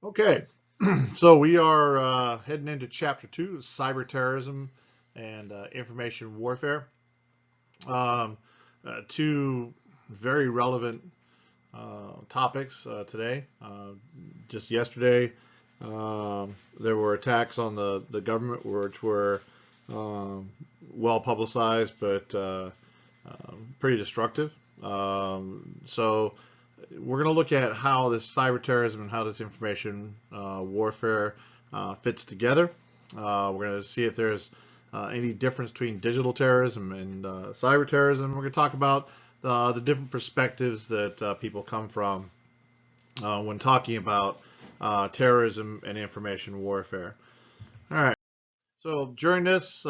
Okay, so we are heading into chapter 2, cyber terrorism and information warfare. Um, Two very relevant topics today. Just yesterday, there were attacks on the government, which were um, well publicized, but pretty destructive. So we're going to look at how this cyber terrorism and how this information warfare fits together. We're going to see if there's any difference between digital terrorism and cyber terrorism. We're going to talk about the different perspectives that people come from when talking about terrorism and information warfare. All right. So during this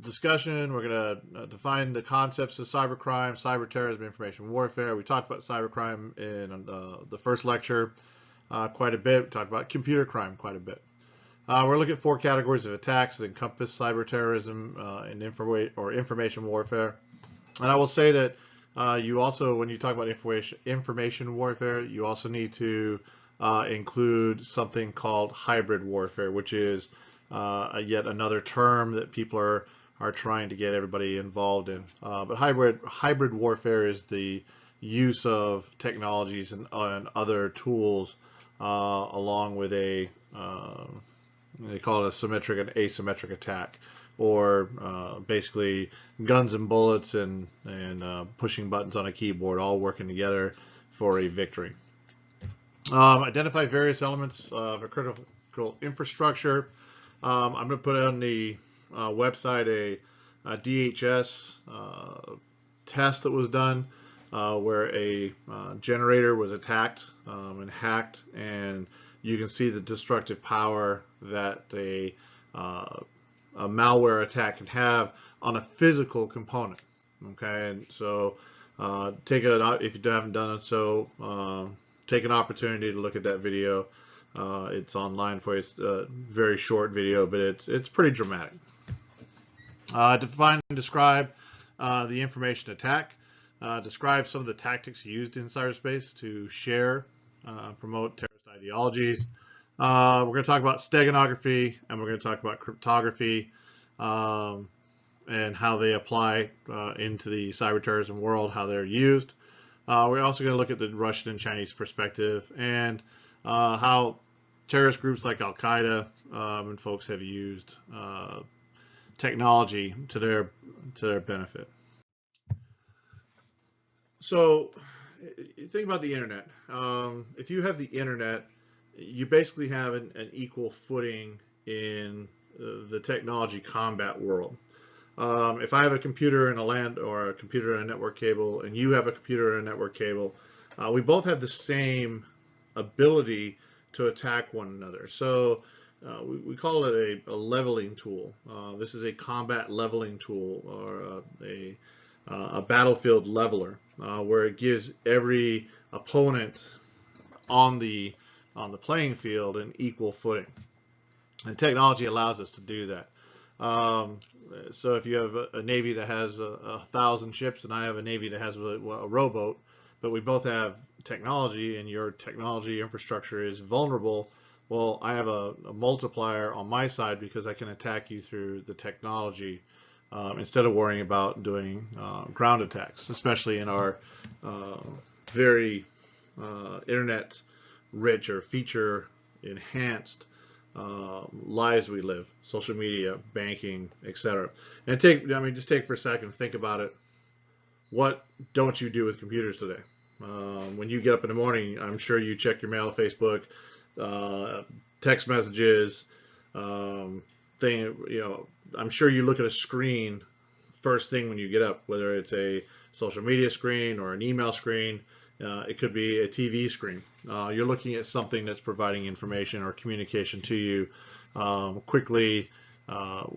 discussion, we're going to define the concepts of cybercrime, cyber terrorism, information warfare. We talked about cybercrime in the first lecture quite a bit. We talked about computer crime quite a bit. We're looking at 4 categories of attacks that encompass cyber terrorism and information warfare. And I will say that you also, when you talk about information warfare, you also need to include something called hybrid warfare, which is yet another term that people are trying to get everybody involved in. But hybrid warfare is the use of technologies and other tools along with they call it a symmetric and asymmetric attack, or basically guns and bullets and pushing buttons on a keyboard all working together for a victory. Identify various elements of a critical infrastructure. I'm going to put on the website a DHS test that was done where a generator was attacked and hacked, and you can see the destructive power that a malware attack can have on a physical component. Okay, and so if you haven't done it, so take an opportunity to look at that video. It's online for you. It's a very short video, but it's pretty dramatic. Define and describe the information attack. Describe some of the tactics used in cyberspace to share, promote terrorist ideologies. We're going to talk about steganography, and we're going to talk about cryptography and how they apply into the cyber terrorism world, how they're used. We're also going to look at the Russian and Chinese perspective and how terrorist groups like Al Qaeda and folks have used technology to their benefit. So, think about the internet. If you have the internet, you basically have an equal footing in the technology combat world. If I have a computer and a LAN or a computer and a network cable, and you have a computer and a network cable, we both have the same ability to attack one another. So we call it a leveling tool. This is a combat leveling tool, or a battlefield leveler, where it gives every opponent on the playing field an equal footing. And technology allows us to do that. So if you have a Navy that has 1,000 ships and I have a Navy that has a rowboat, but we both have technology and your technology infrastructure is vulnerable, well, I have a multiplier on my side because I can attack you through the technology instead of worrying about doing ground attacks, especially in our very internet rich or feature enhanced lives we live, social media, banking, etc. And just take for a second and think about it. What don't you do with computers today? When you get up in the morning, I'm sure you check your mail, Facebook, text messages, I'm sure you look at a screen first thing when you get up, whether it's a social media screen or an email screen. It could be a TV screen. You're looking at something that's providing information or communication to you quickly,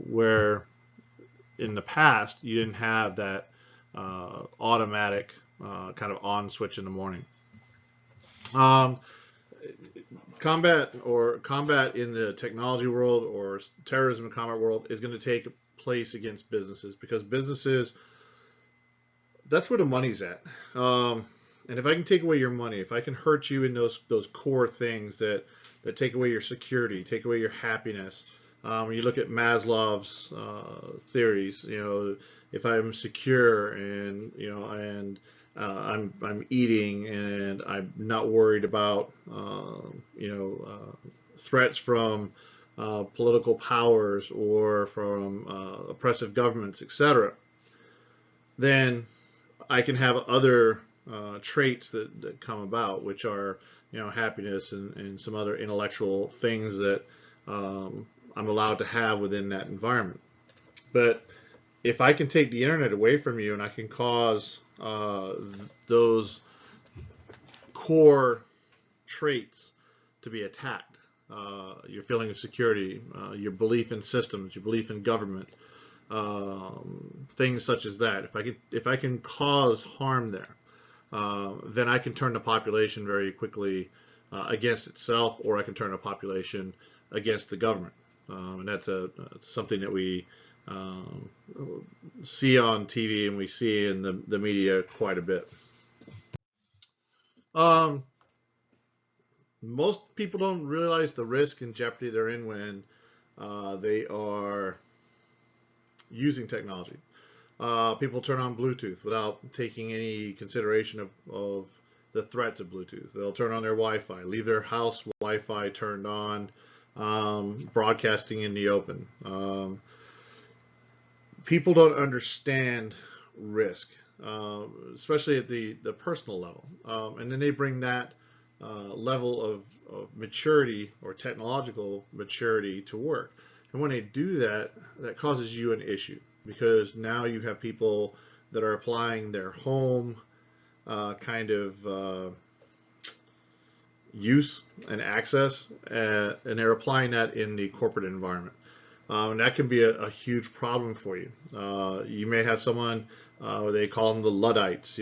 where in the past you didn't have that automatic kind of on switch in the morning. Combat in the technology world or terrorism in combat world is going to take place against businesses, because businesses, that's where the money's at. And if I can take away your money, if I can hurt you in those core things that take away your security, take away your happiness. When you look at Maslow's theories, if I'm secure and I'm eating and I'm not worried about threats from political powers or from oppressive governments, etc., then I can have other traits that come about, which are happiness and some other intellectual things that I'm allowed to have within that environment. But if I can take the internet away from you and I can cause those core traits to be attacked, your feeling of security, your belief in systems, your belief in government, things such as that. If I can cause harm there, then I can turn the population very quickly against itself, or I can turn the population against the government. And that's something that we see on TV and we see in the media quite a bit. Most people don't realize the risk and jeopardy they're in when they are using technology. People turn on Bluetooth without taking any consideration of the threats of Bluetooth. They'll turn on their Wi-Fi, leave their house Wi-Fi turned on, broadcasting in the open. People don't understand risk, especially at the personal level. And then they bring that level of maturity or technological maturity to work. And when they do that, that causes you an issue, because now you have people that are applying their home kind of use and access, and they're applying that in the corporate environment. And that can be a huge problem for you. You may have someone, they call them the Luddites,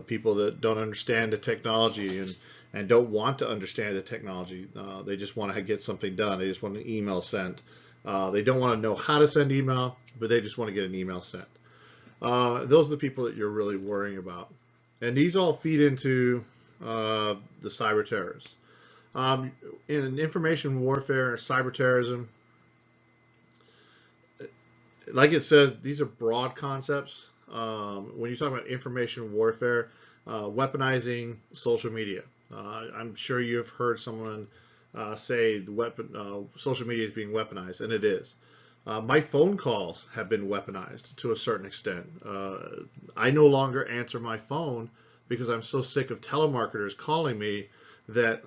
people that don't understand the technology and don't want to understand the technology. They just want to get something done. They just want an email sent. They don't want to know how to send email, but they just want to get an email sent. Those are the people that you're really worrying about. And these all feed into the cyber terrorists. In information warfare or cyber terrorism, like it says, these are broad concepts. When you talk about information warfare, weaponizing social media, I'm sure you've heard someone say social media is being weaponized, and it is. My phone calls have been weaponized to a certain extent. I no longer answer my phone because I'm so sick of telemarketers calling me that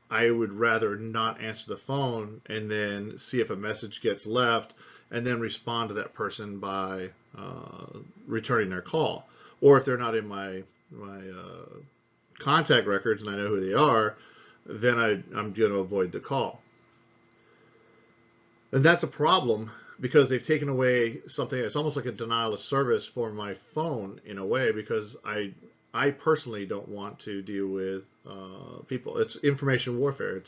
I would rather not answer the phone and then see if a message gets left and then respond to that person by returning their call. Or if they're not in my contact records and I know who they are, then I'm going to avoid the call. And that's a problem, because they've taken away something. It's almost like a denial of service for my phone in a way, because I personally don't want to deal with people. It's information warfare.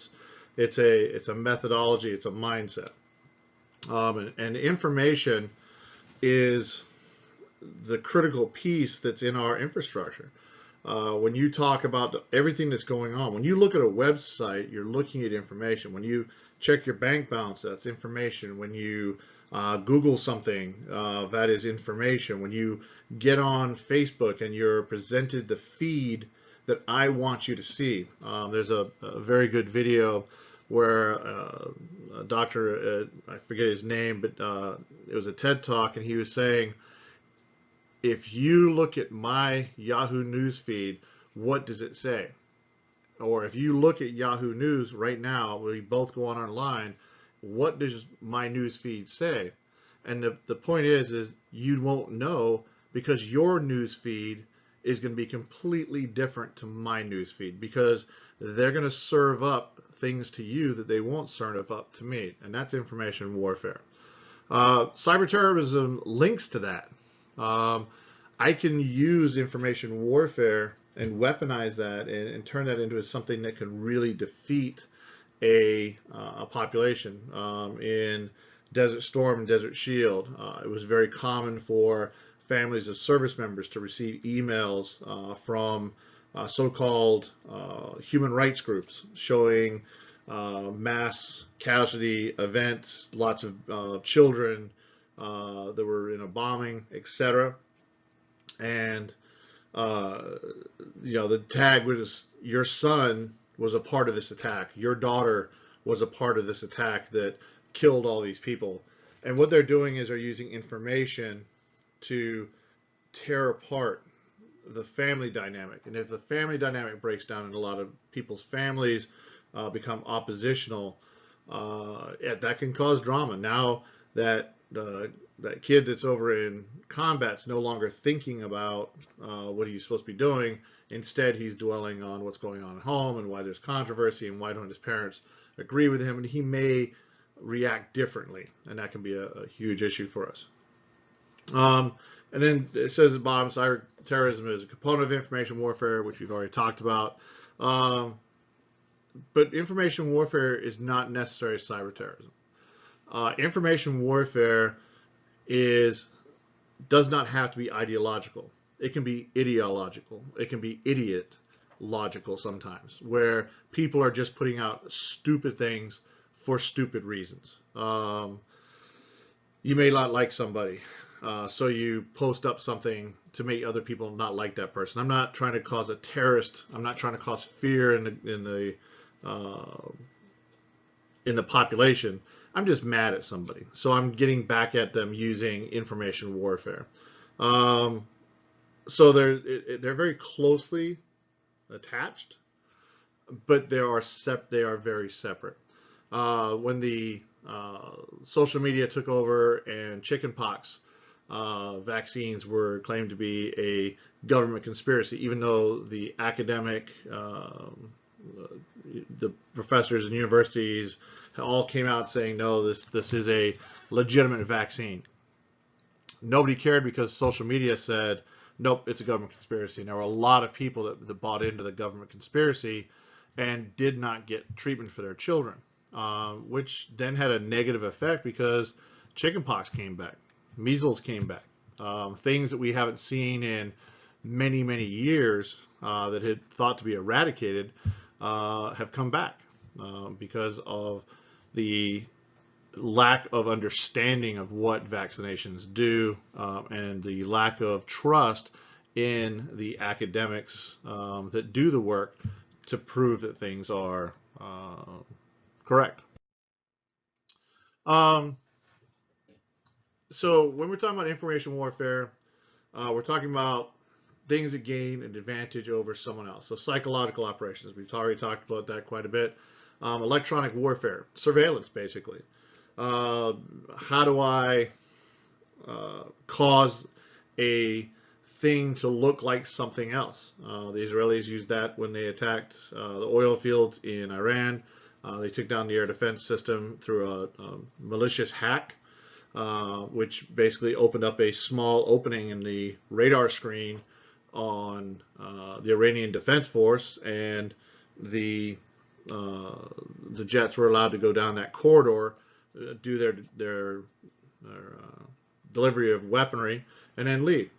It's a methodology. It's a mindset. And information is the critical piece that's in our infrastructure. When you talk about everything that's going on, when you look at a website, you're looking at information. When you check your bank balance, that's information. When you Google something, that is information. When you get on Facebook and you're presented the feed that I want you to see, there's a very good video where a doctor, I forget his name, but it was a TED Talk, and he was saying, if you look at my Yahoo News feed, what does it say? Or if you look at Yahoo News right now, we both go on online, what does my news feed say? And the point is you won't know, because your news feed is going to be completely different to my news feed, because they're going to serve up things to you that they won't serve up to me. And that's information warfare. Cyber terrorism links to that. I can use information warfare and weaponize that and turn that into something that can really defeat a population. In Desert Storm and Desert Shield, it was very common for families of service members to receive emails from so-called human rights groups showing mass casualty events, lots of children that were in a bombing, etc. And the tag was, your son was a part of this attack, your daughter was a part of this attack that killed all these people. And what they're doing is they're using information to tear apart the family dynamic. And if the family dynamic breaks down and a lot of people's families become oppositional, that can cause drama. Now that that kid that's over in combat's no longer thinking about what he's supposed to be doing. Instead, he's dwelling on what's going on at home and why there's controversy and why don't his parents agree with him, and he may react differently, and that can be a huge issue for us. And then it says at the bottom, cyber terrorism is a component of information warfare, which we've already talked about. But information warfare is not necessarily cyber terrorism. Information warfare does not have to be ideological. It can be ideological. It can be idiot logical sometimes, where people are just putting out stupid things for stupid reasons. You may not like somebody, so you post up something to make other people not like that person. I'm not trying to cause a terrorist. I'm not trying to cause fear in the population. I'm just mad at somebody, so I'm getting back at them using information warfare. So they're very closely attached, but they are very separate. When the social media took over and chickenpox vaccines were claimed to be a government conspiracy, even though the academic, the professors and universities all came out saying, no, this is a legitimate vaccine. Nobody cared because social media said, nope, it's a government conspiracy. And there were a lot of people that bought into the government conspiracy and did not get treatment for their children, which then had a negative effect because chickenpox came back, measles came back, things that we haven't seen in many, many years that had thought to be eradicated have come back because of the lack of understanding of what vaccinations do and the lack of trust in the academics that do the work to prove that things are correct. So when we're talking about information warfare, we're talking about things that gain an advantage over someone else. So psychological operations, we've already talked about that quite a bit. Electronic warfare, surveillance basically. How do I cause a thing to look like something else? The Israelis used that when they attacked the oil fields in Iran. They took down the air defense system through a malicious hack, which basically opened up a small opening in the radar screen on the Iranian Defense Force, and the jets were allowed to go down that corridor, do their delivery of weaponry, and then leave.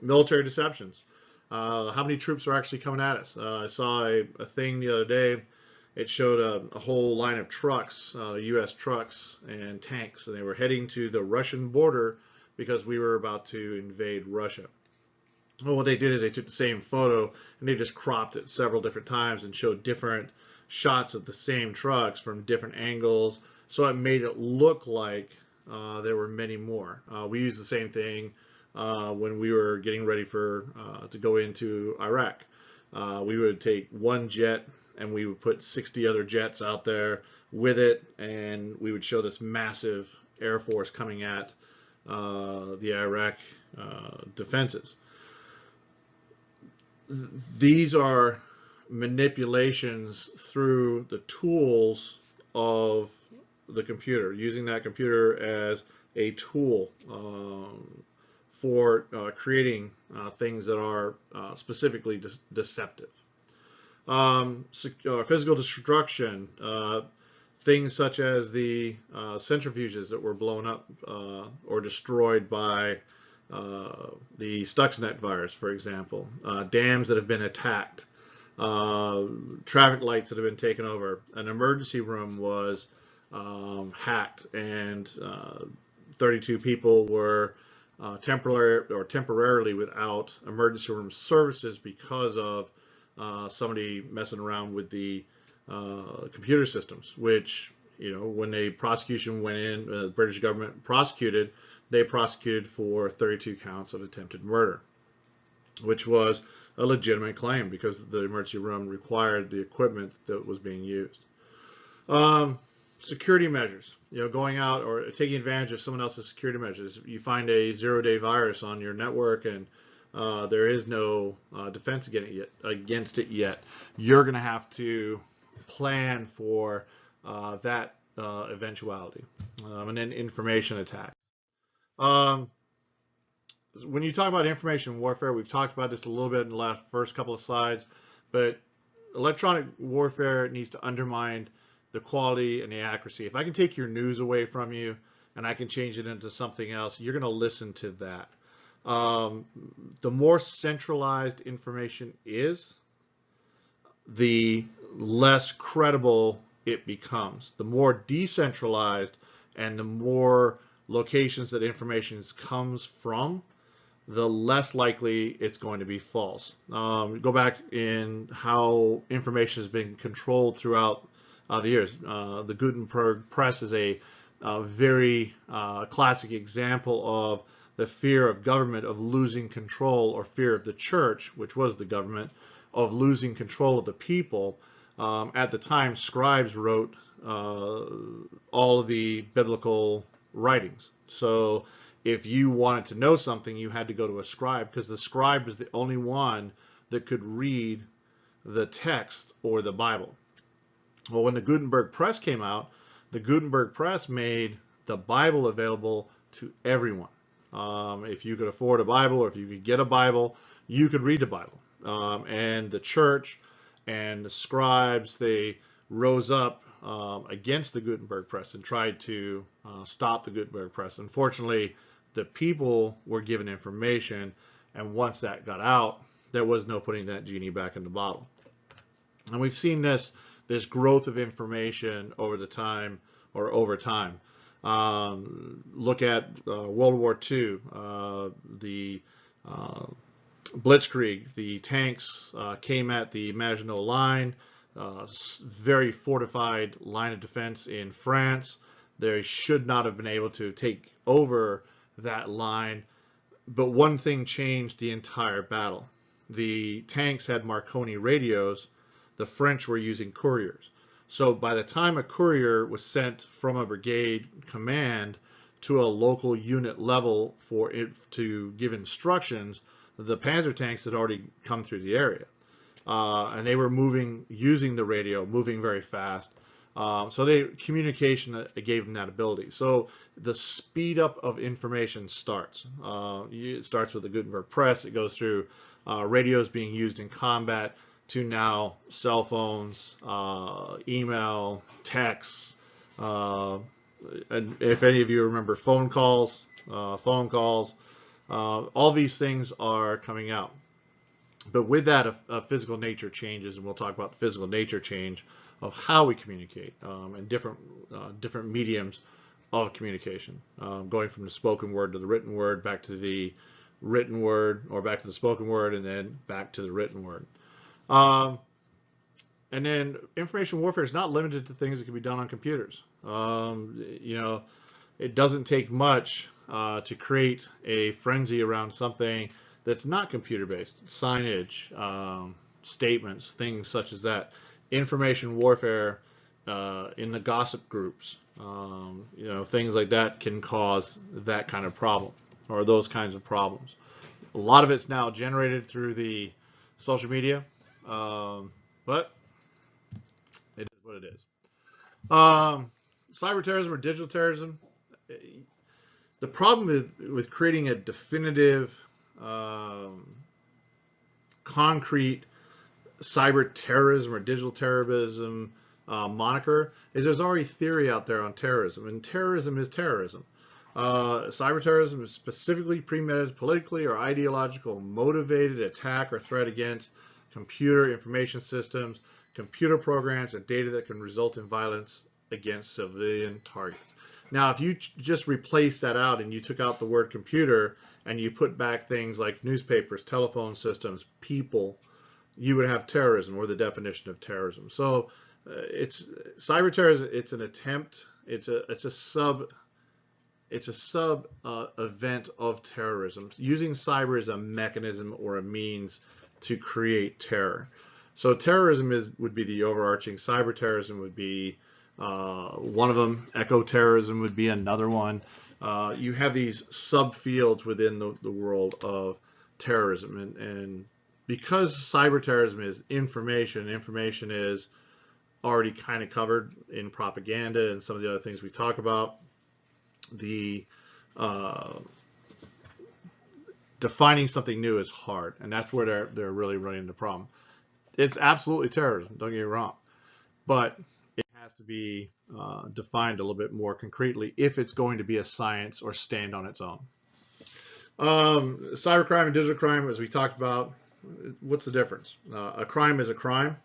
Military deceptions. How many troops are actually coming at us? I saw a thing the other day. It showed a whole line of trucks, U.S. trucks and tanks, and they were heading to the Russian border because we were about to invade Russia. Well, what they did is they took the same photo and they just cropped it several different times and showed different shots of the same trucks from different angles, so it made it look like there were many more. We used the same thing when we were getting ready to go into Iraq. We would take one jet and we would put 60 other jets out there with it, and we would show this massive Air Force coming at the Iraq defenses. These are manipulations through the tools of the computer, using that computer as a tool for creating things that are specifically deceptive. Physical destruction, things such as the centrifuges that were blown up or destroyed by the Stuxnet virus, for example, dams that have been attacked, traffic lights that have been taken over. An emergency room was hacked, and 32 people were temporarily without emergency room services because of somebody messing around with the computer systems, which, when the prosecution went in, the British government prosecuted, they prosecuted for 32 counts of attempted murder, which was a legitimate claim because the emergency room required the equipment that was being used. Security measures, going out or taking advantage of someone else's security measures. You find a zero-day virus on your network and there is no defense against it yet. You're going to have to plan for that eventuality. And then information attack. When you talk about information warfare, we've talked about this a little bit in the first couple of slides, but electronic warfare needs to undermine the quality and the accuracy. If I can take your news away from you and I can change it into something else, you're going to listen to that. The more centralized information is, the less credible it becomes. The more decentralized and the more locations that information comes from, the less likely it's going to be false. Go back in how information has been controlled throughout the years. The Gutenberg press is a very classic example of the fear of government of losing control, or fear of the church, which was the government, of losing control of the people. At the time, scribes wrote all of the biblical writings. So if you wanted to know something, you had to go to a scribe, because the scribe was the only one that could read the text or the Bible. Well, when the Gutenberg press came out, the Gutenberg press made the Bible available to everyone. If you could afford a Bible, or if you could get a Bible, you could read the Bible. And the church and the scribes, they rose up against the Gutenberg press and tried to stop the Gutenberg press. Unfortunately, the people were given information, and once that got out, there was no putting that genie back in the bottle. And we've seen this growth of information over time. Look at World War II, the Blitzkrieg. The tanks came at the Maginot Line, very fortified line of defense in France. They should not have been able to take over that line, but one thing changed the entire battle. The tanks had Marconi radios. The French were using couriers. So by the time a courier was sent from a brigade command to a local unit level for it to give instructions, the Panzer tanks had already come through the area. And they were moving, using the radio, moving very fast. So communication gave them that ability. So the speed up of information starts. It starts with the Gutenberg press. It goes through radios being used in combat, to now cell phones, email, texts. And if any of you remember phone calls, all these things are coming out. But with that, a physical nature changes, and we'll talk about the physical nature change of how we communicate, and different mediums of communication, going from the spoken word to the written word, back to the written word, or back to the spoken word, and then back to the written word. And then information warfare is not limited to things that can be done on computers. It doesn't take much to create a frenzy around something that's not computer-based. Signage, statements, things such as that. Information warfare in the gossip groups, things like that can cause that kind of problem, or those kinds of problems. A lot of it's now generated through the social media, but it is what it is. Cyber terrorism or digital terrorism. The problem with creating a definitive, concrete cyber terrorism or digital terrorism moniker is there's already theory out there on terrorism, and terrorism is terrorism. Cyber terrorism is specifically premeditated, politically or ideological motivated attack or threat against computer information systems, computer programs, and data that can result in violence against civilian targets. Now, if you just replace that out and you took out the word computer and you put back things like newspapers, telephone systems, people, you would have terrorism, or the definition of terrorism. So it's cyber terrorism. It's an attempt. It's a sub event of terrorism, using cyber as a mechanism or a means to create terror. So terrorism would be the overarching. Cyber terrorism would be one of them. Eco terrorism would be another one. You have these subfields within the world of terrorism, and because cyber terrorism is information is already kind of covered in propaganda and some of the other things we talk about. The defining something new is hard, and that's where they're really running into the problem. It's absolutely terrorism, don't get me wrong, but it has to be defined a little bit more concretely if it's going to be a science or stand on its own. Cybercrime and digital crime, as we talked about, what's the difference? A crime is a crime.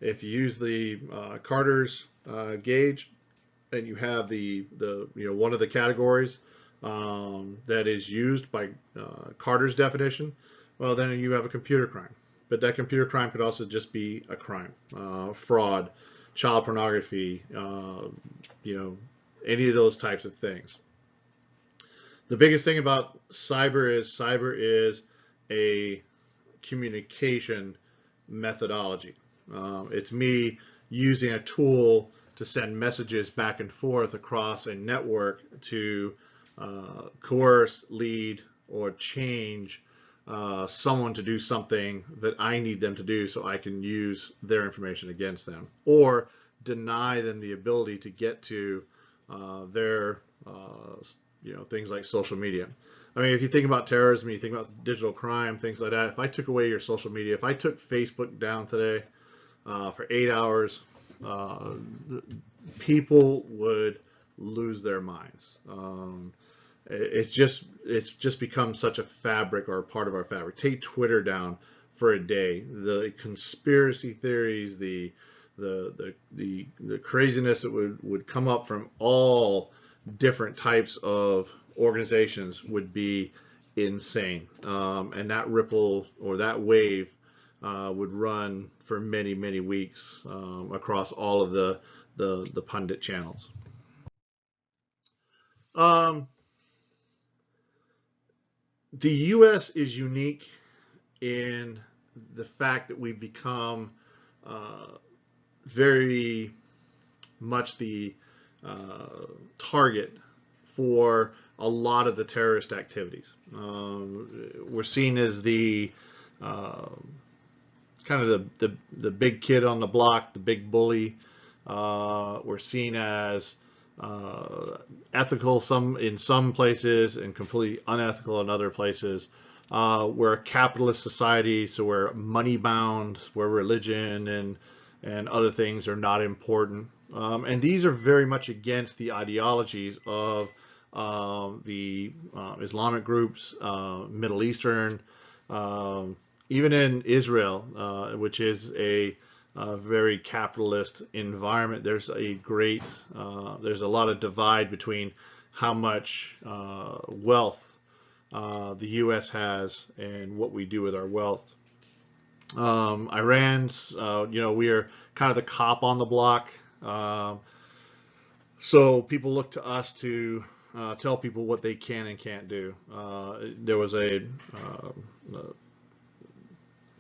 If you use the Carter's gauge, and you have the one of the categories that is used by Carter's definition, well, then you have a computer crime. But that computer crime could also just be a crime, fraud, child pornography, any of those types of things. The biggest thing about cyber is a communication methodology. It's me using a tool to send messages back and forth across a network to coerce, lead, or change someone to do something that I need them to do so I can use their information against them, or deny them the ability to get to their things like social media. I mean, if you think about terrorism, you think about digital crime, things like that. If I took away your social media, if I took Facebook down today for 8 hours, people would lose their minds. It's just become such a fabric, or a part of our fabric. Take Twitter down for a day. The conspiracy theories, the craziness that would come up from all different types of organizations would be insane. And that ripple, or that wave, would run for many, many weeks across all of the pundit channels. The U.S. is unique in the fact that we've become very much the target for a lot of the terrorist activities. We're seen as the kind of the big kid on the block, the big bully. We're seen as ethical in some places and completely unethical in other places. We're a capitalist society, so we're money bound, where religion and other things are not important. And these are very much against the ideologies of the Islamic groups, Middle Eastern, even in Israel, which is a very capitalist environment. There's a lot of divide between how much wealth the U.S. has and what we do with our wealth. Iran's, we are kind of the cop on the block. So people look to us to tell people what they can and can't do. There was a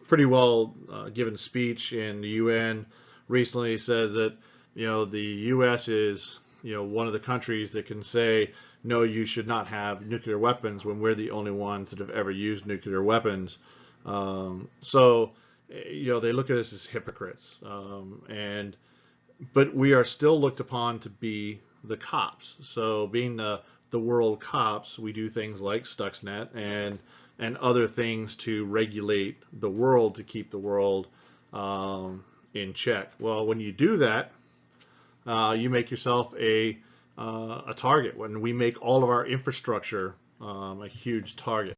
pretty well given speech in the UN recently, says that the U.S. is one of the countries that can say, no, you should not have nuclear weapons, when we're the only ones that have ever used nuclear weapons. So they look at us as hypocrites, but we are still looked upon to be the cops. So being the world cops, we do things like Stuxnet and other things to regulate the world, to keep the world in check. Well, when you do that, you make yourself a a target, when we make all of our infrastructure a huge target.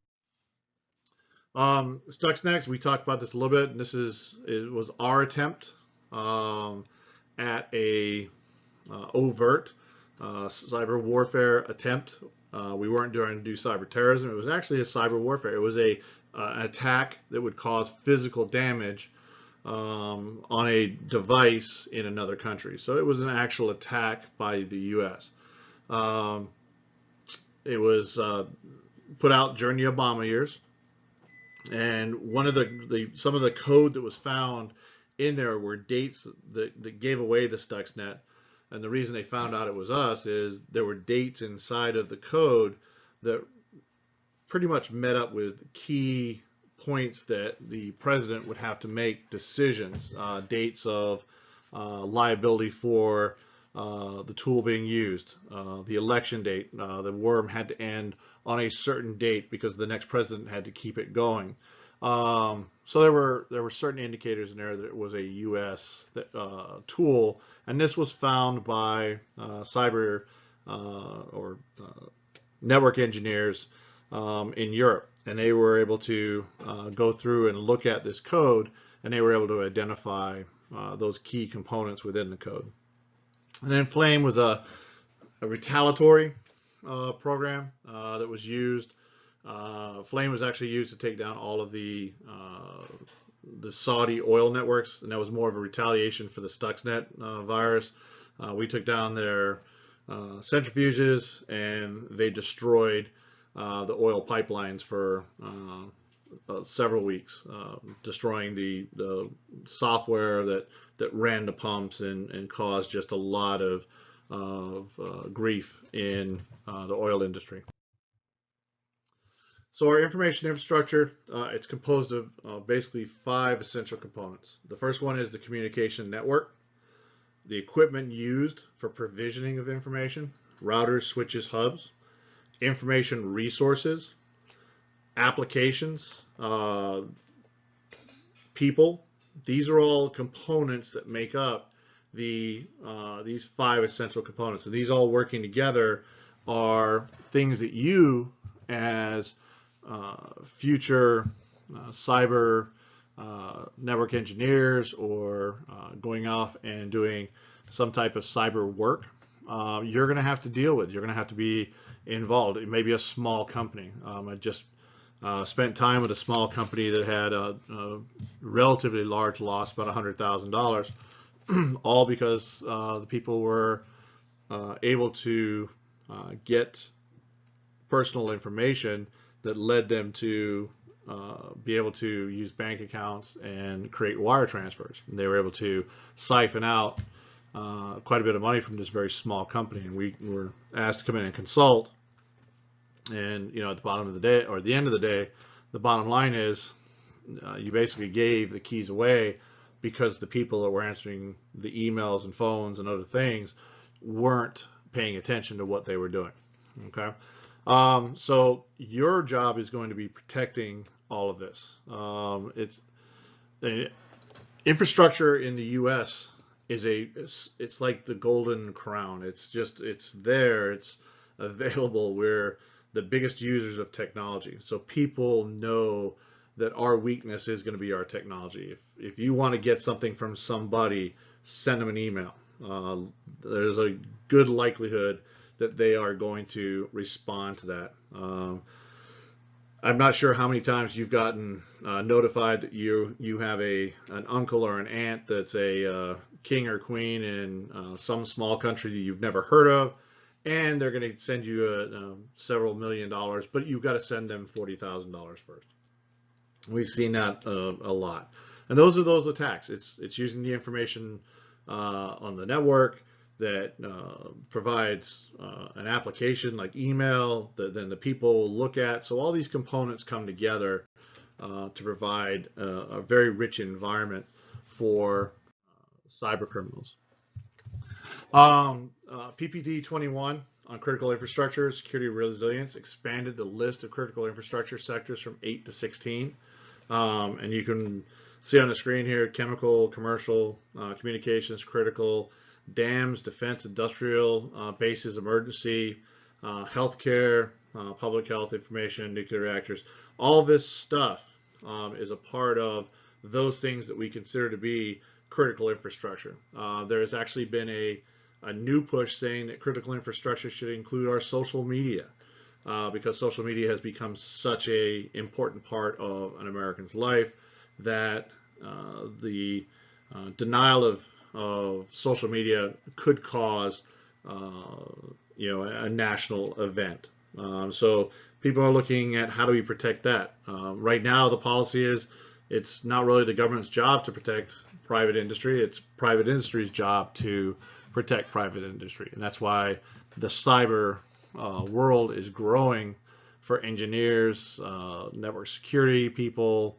Stuxnet, we talked about this a little bit, and it was our attempt at a overt cyber warfare attempt. We weren't trying to do cyber terrorism. It was actually a cyber warfare. It was an attack that would cause physical damage on a device in another country. So it was an actual attack by the U.S. It was put out during the Obama years, and one of some of the code that was found in there were dates that gave away the Stuxnet. And the reason they found out it was us is there were dates inside of the code that pretty much met up with key points that the president would have to make decisions, dates of liability for the tool being used, the election date, the worm had to end on a certain date because the next president had to keep it going. So there were certain indicators in there that it was a U.S. Tool, and this was found by cyber or network engineers in Europe, and they were able to go through and look at this code, and they were able to identify those key components within the code. And then Flame was a retaliatory program that was used. Flame was actually used to take down all of the Saudi oil networks, and that was more of a retaliation for the Stuxnet virus. We took down their centrifuges, and they destroyed the oil pipelines for several weeks, destroying the software that ran the pumps and caused just a lot of grief in the oil industry. So our information infrastructure, it's composed of basically 5 essential components. The first one is the communication network, the equipment used for provisioning of information, routers, switches, hubs, information resources, applications, people. These are all components that make up these 5 essential components. And these all working together are things that you, as future cyber network engineers, or going off and doing some type of cyber work, you're going to have to deal with. You're going to have to be involved. It may be a small company. I just spent time with a small company that had a relatively large loss, about $100,000, all because the people were able to get personal information that led them to be able to use bank accounts and create wire transfers. And they were able to siphon out quite a bit of money from this very small company. And we were asked to come in and consult. And at the bottom of the day, or at the end of the day, the bottom line is you basically gave the keys away because the people that were answering the emails and phones and other things weren't paying attention to what they were doing. Okay. So your job is going to be protecting all of this. It's the infrastructure in the U.S. it's like the golden crown. It's there. It's available. We're the biggest users of technology. So people know that our weakness is going to be our technology. If you want to get something from somebody, send them an email. There's a good likelihood that they are going to respond to that. I'm not sure how many times you've gotten notified that you have an uncle or an aunt that's a king or queen in some small country that you've never heard of, and they're going to send you several $1 million, but you've got to send them $40,000 first. We've seen that a lot, and those are those attacks. It's using the information on the network that provides an application like email that then the people will look at. So all these components come together to provide a very rich environment for cyber criminals. PPD-21 on critical infrastructure, security resilience, expanded the list of critical infrastructure sectors from 8 to 16. And you can see on the screen here, chemical, commercial, communications, critical, dams, defense, industrial bases, emergency, healthcare, public health information, nuclear reactors. All this stuff is a part of those things that we consider to be critical infrastructure. There has actually been a new push saying that critical infrastructure should include our social media, because social media has become such a important part of an American's life that the denial of social media could cause a national event. So people are looking at how do we protect that. Right now, the policy is it's not really the government's job to protect private industry. It's private industry's job to protect private industry, and that's why the cyber world is growing for engineers, network security people,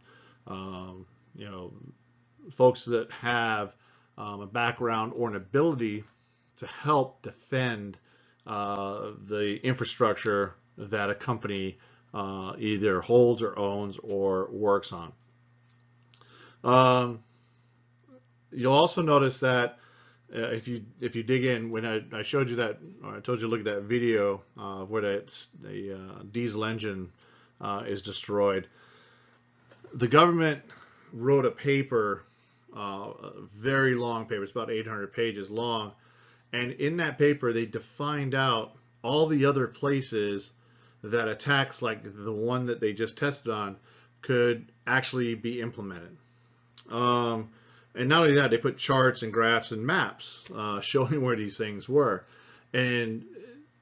you know, folks that have a background or an ability to help defend the infrastructure that a company either holds or owns or works on. You'll also notice that if you dig in, when I showed you that, or I told you to look at that video where the diesel engine is destroyed, the government wrote a paper, a very long paper. It's about 800 pages long, and in that paper they defined out all the other places that attacks like the one that they just tested on could actually be implemented. And not only that, they put charts and graphs and maps showing where these things were. And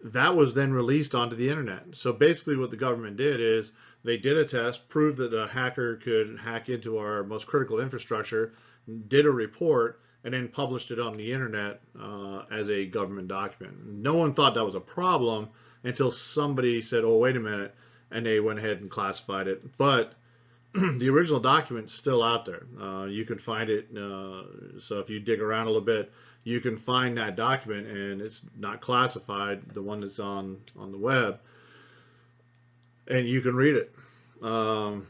that was then released onto the internet. So basically what the government did is they did a test, proved that a hacker could hack into our most critical infrastructure, did a report, and then published it on the internet as a government document. No one thought that was a problem until somebody said, oh, wait a minute, and they went ahead and classified it. But the original document's still out there. You can find it. So if you dig around a little bit, you can find that document, and it's not classified, the one that's on the web, and you can read it. And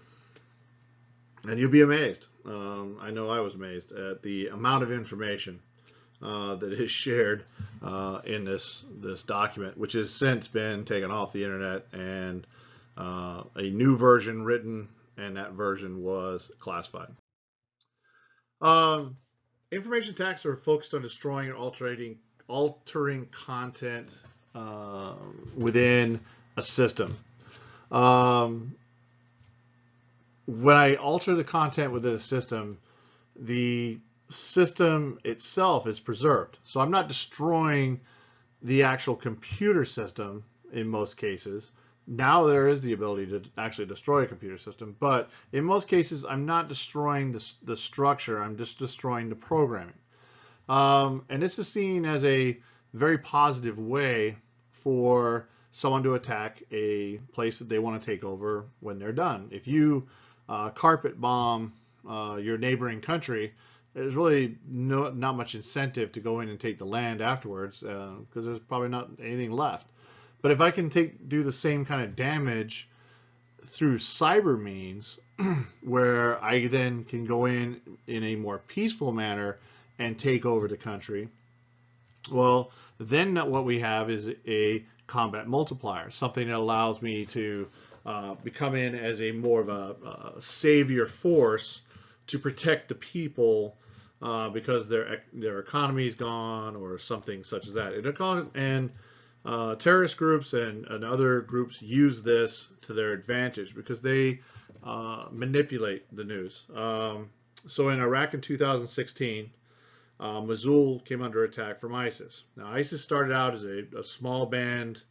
you'll be amazed. I know I was amazed at the amount of information that is shared in this document, which has since been taken off the internet, and a new version written, and that version was classified. Information attacks are focused on destroying and altering content within a system. When I alter the content within a system, the system itself is preserved. So I'm not destroying the actual computer system in most cases. Now there is the ability to actually destroy a computer system, but in most cases I'm not destroying the structure, I'm just destroying the programming. And this is seen as a very positive way for someone to attack a place that they want to take over when they're done. If you carpet bomb your neighboring country, there's really not much incentive to go in and take the land afterwards, because there's probably not anything left. But if I can do the same kind of damage through cyber means, where I then can go in a more peaceful manner and take over the country, well, then what we have is a combat multiplier, something that allows me to become in as a more of a savior force to protect the people because their economy is gone or something such as that. And terrorist groups and other groups use this to their advantage because they manipulate the news. So in Iraq in 2016, Mosul came under attack from ISIS. Now, ISIS started out as a small band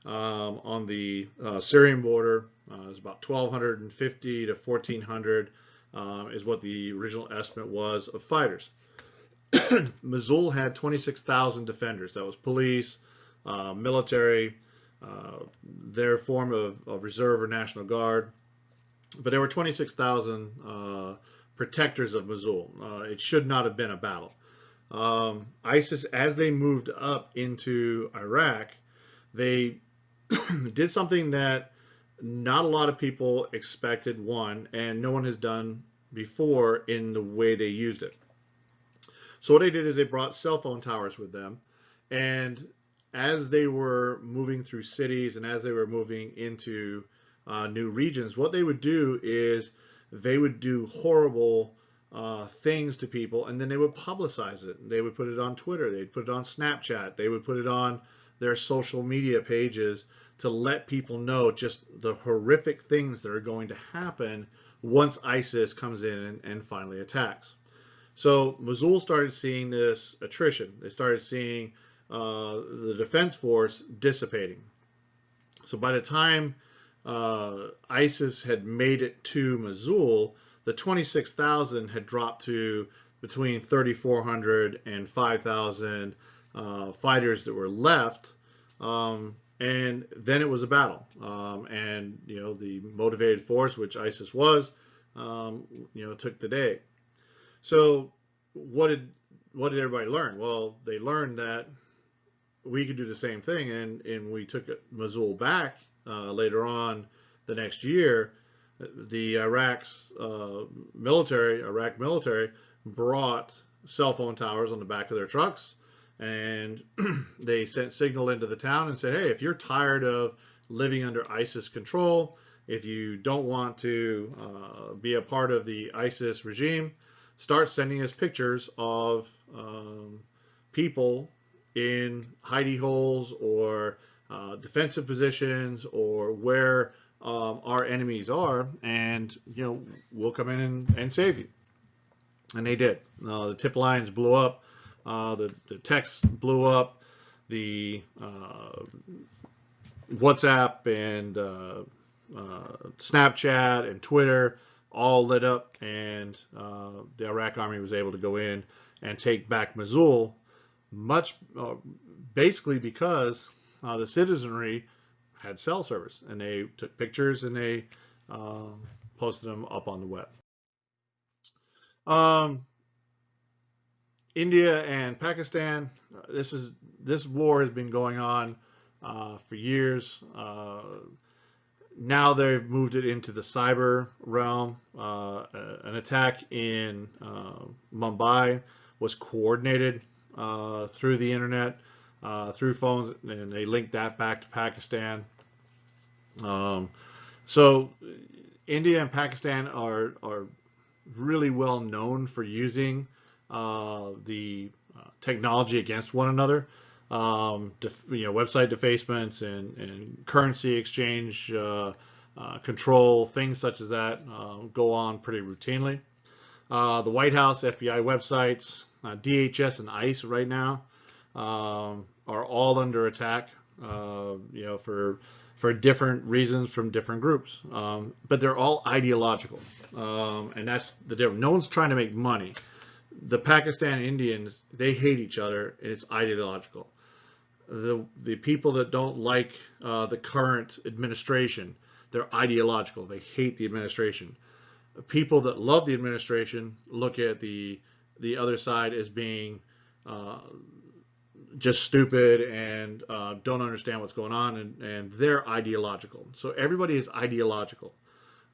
on the Syrian border. It was about 1,250 to 1,400 is what the original estimate was of fighters. Mosul had 26,000 defenders. That was police, military, their form of reserve or National Guard. But there were 26,000 protectors of Mosul. It should not have been a battle. ISIS, as they moved up into Iraq, they did something that not a lot of people expected, one, and no one has done before in the way they used it. So what they did is they brought cell phone towers with them, and as they were moving through cities and as they were moving into new regions, what they would do is they would do horrible things to people, and then they would publicize it. They would put it on Twitter, they'd put it on Snapchat, they would put it on their social media pages to let people know just the horrific things that are going to happen once ISIS comes in and finally attacks. So Mosul started seeing this attrition. They started seeing the defense force dissipating. So by the time ISIS had made it to Mosul, the 26,000 had dropped to between 3,400 and 5,000 fighters that were left. And then it was a battle. And, you know, the motivated force, which ISIS was, you know, took the day. So what did everybody learn? Well, they learned that we could do the same thing, and we took Mosul back later on the next year. The Iraq military brought cell phone towers on the back of their trucks, and they sent signal into the town and said, hey, if you're tired of living under ISIS control, if you don't want to be a part of the ISIS regime, start sending us pictures of people in hidey holes or defensive positions or where our enemies are, and you know, we'll come in and save you. And they did. The tip lines blew up, the text blew up, the WhatsApp and Snapchat and Twitter all lit up, and the Iraq army was able to go in and take back Mosul, basically because the citizenry had cell service, and they took pictures and they posted them up on the web. India and Pakistan, this war has been going on for years. Now they've moved it into the cyber realm. An attack in Mumbai was coordinated through the internet, through phones, and they linked that back to Pakistan. So India and Pakistan are really well known for using the technology against one another. Website defacements and currency exchange control, things such as that go on pretty routinely. The White House, FBI websites, DHS and ICE right now are all under attack, for different reasons from different groups. But they're all ideological, and that's the difference. No one's trying to make money. The Pakistan Indians, they hate each other, and it's ideological. The people that don't like the current administration, they're ideological. They hate the administration. People that love the administration look at the other side as being just stupid and don't understand what's going on, and they're ideological. So everybody is ideological.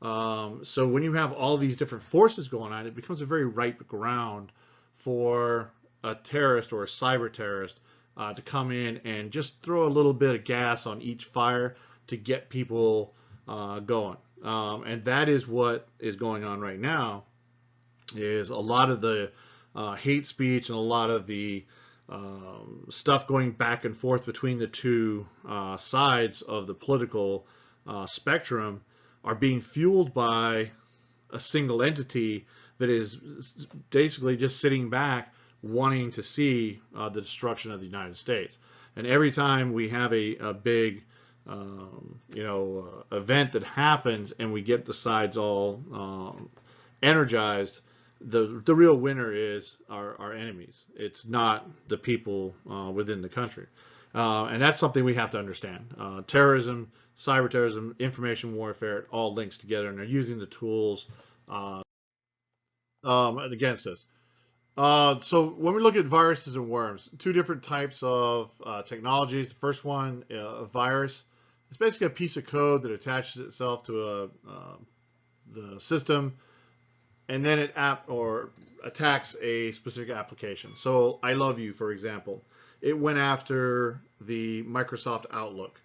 So when you have all these different forces going on, it becomes a very ripe ground for a terrorist or a cyber terrorist to come in and just throw a little bit of gas on each fire to get people going. And that is what is going on right now, is a lot of the hate speech and a lot of the stuff going back and forth between the two sides of the political spectrum are being fueled by a single entity that is basically just sitting back wanting to see the destruction of the United States. And every time we have a big event that happens and we get the sides all energized, the real winner is our enemies. It's not the people within the country. And that's something we have to understand. Terrorism, cyber terrorism, information warfare, it all links together, and they're using the tools against us. So when we look at viruses and worms, two different types of technologies. The first one, a virus, it's basically a piece of code that attaches itself to the system, and then it attacks a specific application. So I Love You, for example, it went after the Microsoft Outlook.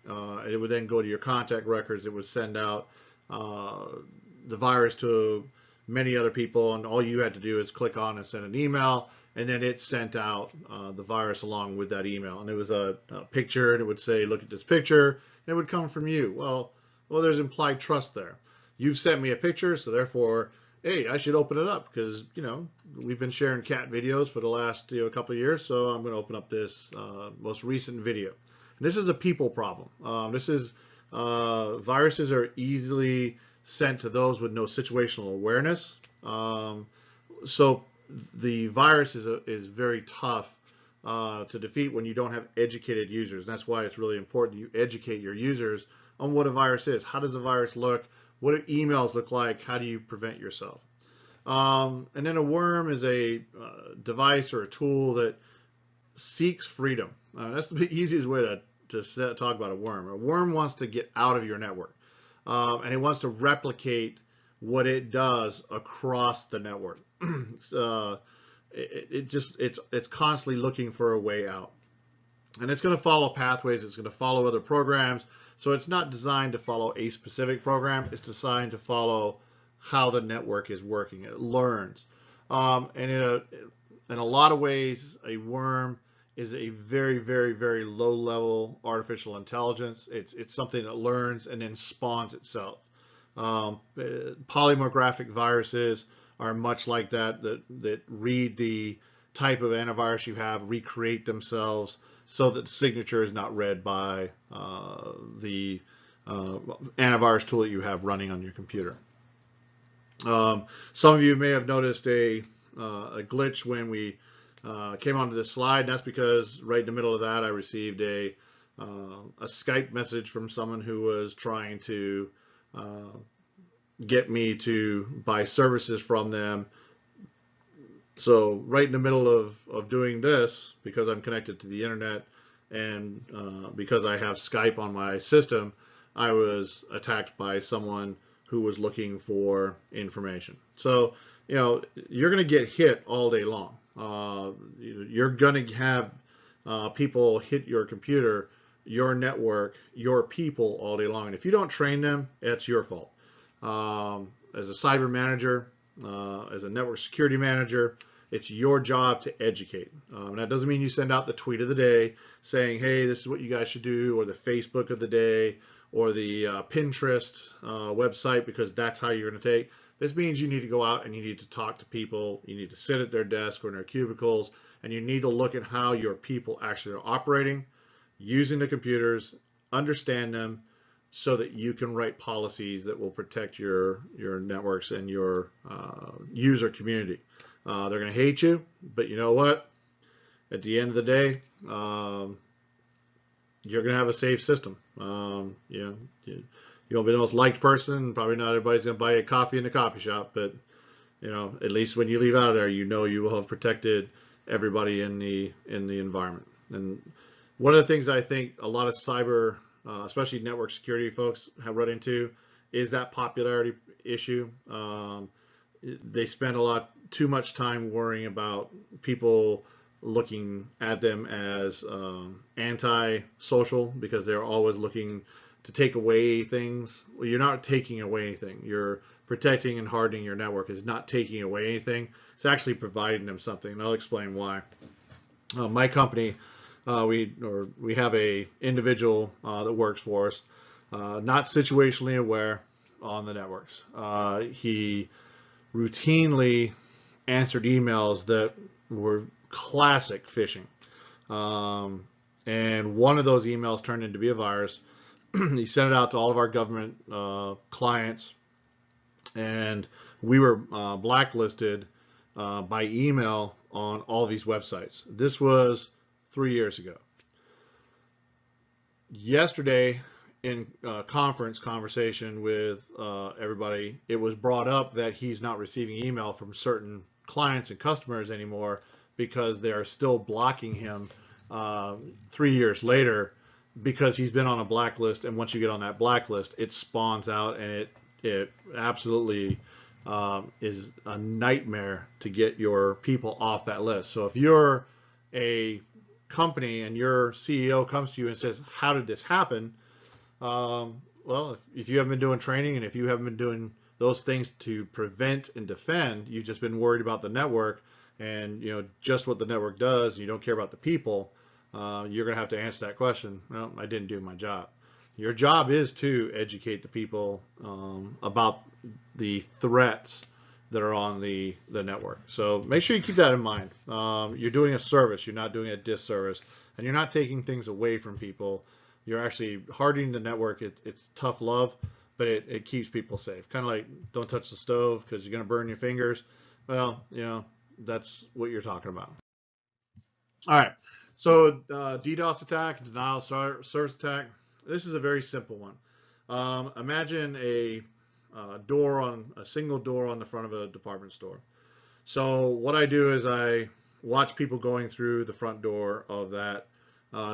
It would then go to your contact records. It would send out the virus to many other people, and all you had to do is click on and send an email, and then it sent out the virus along with that email. And it was a picture, and it would say, look at this picture, and it would come from you. Well, there's implied trust there. You've sent me a picture, so therefore, hey, I should open it up because, we've been sharing cat videos for the last couple of years, so I'm going to open up this most recent video. And this is a people problem. Viruses are easily sent to those with no situational awareness. So the virus is very tough to defeat when you don't have educated users. And that's why it's really important you educate your users on what a virus is. How does a virus look? What do emails look like? How do you prevent yourself? And then a worm is a device or a tool that seeks freedom. That's the easiest way to talk about a worm. A worm wants to get out of your network, and it wants to replicate what it does across the network. It's constantly looking for a way out, and it's going to follow pathways. It's going to follow other programs. So it's not designed to follow a specific program. It's designed to follow how the network is working. It learns. And in a lot of ways, a worm is a very, very, very low-level artificial intelligence. It's something that learns and then spawns itself. Polymorphic viruses are much like that read the type of antivirus you have, recreate themselves, so that the signature is not read by the antivirus tool that you have running on your computer. Some of you may have noticed a glitch when we came onto this slide, and that's because right in the middle of that I received a Skype message from someone who was trying to get me to buy services from them. So right in the middle of doing this, because I'm connected to the internet and because I have Skype on my system, I was attacked by someone who was looking for information. So, you're going to get hit all day long. You're going to have people hit your computer, your network, your people all day long. And if you don't train them, it's your fault. As a cyber manager, as a network security manager, it's your job to educate. That doesn't mean you send out the tweet of the day saying, hey, this is what you guys should do, or the Facebook of the day, or the Pinterest website, because that's how you're going to take. This means you need to go out and you need to talk to people. You need to sit at their desk or in their cubicles, and you need to look at how your people actually are operating, using the computers, understand them, so that you can write policies that will protect your networks and your user community. They're going to hate you, but you know what? At the end of the day, you're going to have a safe system. You'll be the most liked person. Probably not everybody's going to buy a coffee in the coffee shop, but at least when you leave out of there, you will have protected everybody in the environment. And one of the things I think a lot of cyber, especially network security folks, have run into is that popularity issue. They spend too much time worrying about people looking at them as anti-social, because they're always looking to take away things. Well, you're not taking away anything. You're protecting and hardening your network. Is not taking away anything. It's actually providing them something, and I'll explain why. My company, we have a individual that works for us, not situationally aware on the networks. He routinely answered emails that were classic phishing. And one of those emails turned into be a virus. He sent it out to all of our government clients, and we were blacklisted by email on all these websites. This was 3 years ago. Yesterday, in conversation with everybody, it was brought up that he's not receiving email from certain clients and customers anymore because they are still blocking him 3 years later, because he's been on a blacklist. And once you get on that blacklist, it spawns out, and it absolutely is a nightmare to get your people off that list. So if you're a company and your CEO comes to you and says, "How did this happen?" Well, if you haven't been doing training and if you haven't been doing those things to prevent and defend, you've just been worried about the network and just what the network does, and you don't care about the people. You're going to have to answer that question. Well, I didn't do my job. Your job is to educate the people about the threats that are on the network. So make sure you keep that in mind. You're doing a service. You're not doing a disservice, and you're not taking things away from people. You're actually hardening the network. It's tough love, but it keeps people safe. Kind of like don't touch the stove because you're going to burn your fingers. Well, that's what you're talking about. All right. So DDoS attack, denial of service attack. This is a very simple one. Imagine a single door on the front of a department store. So what I do is I watch people going through the front door of that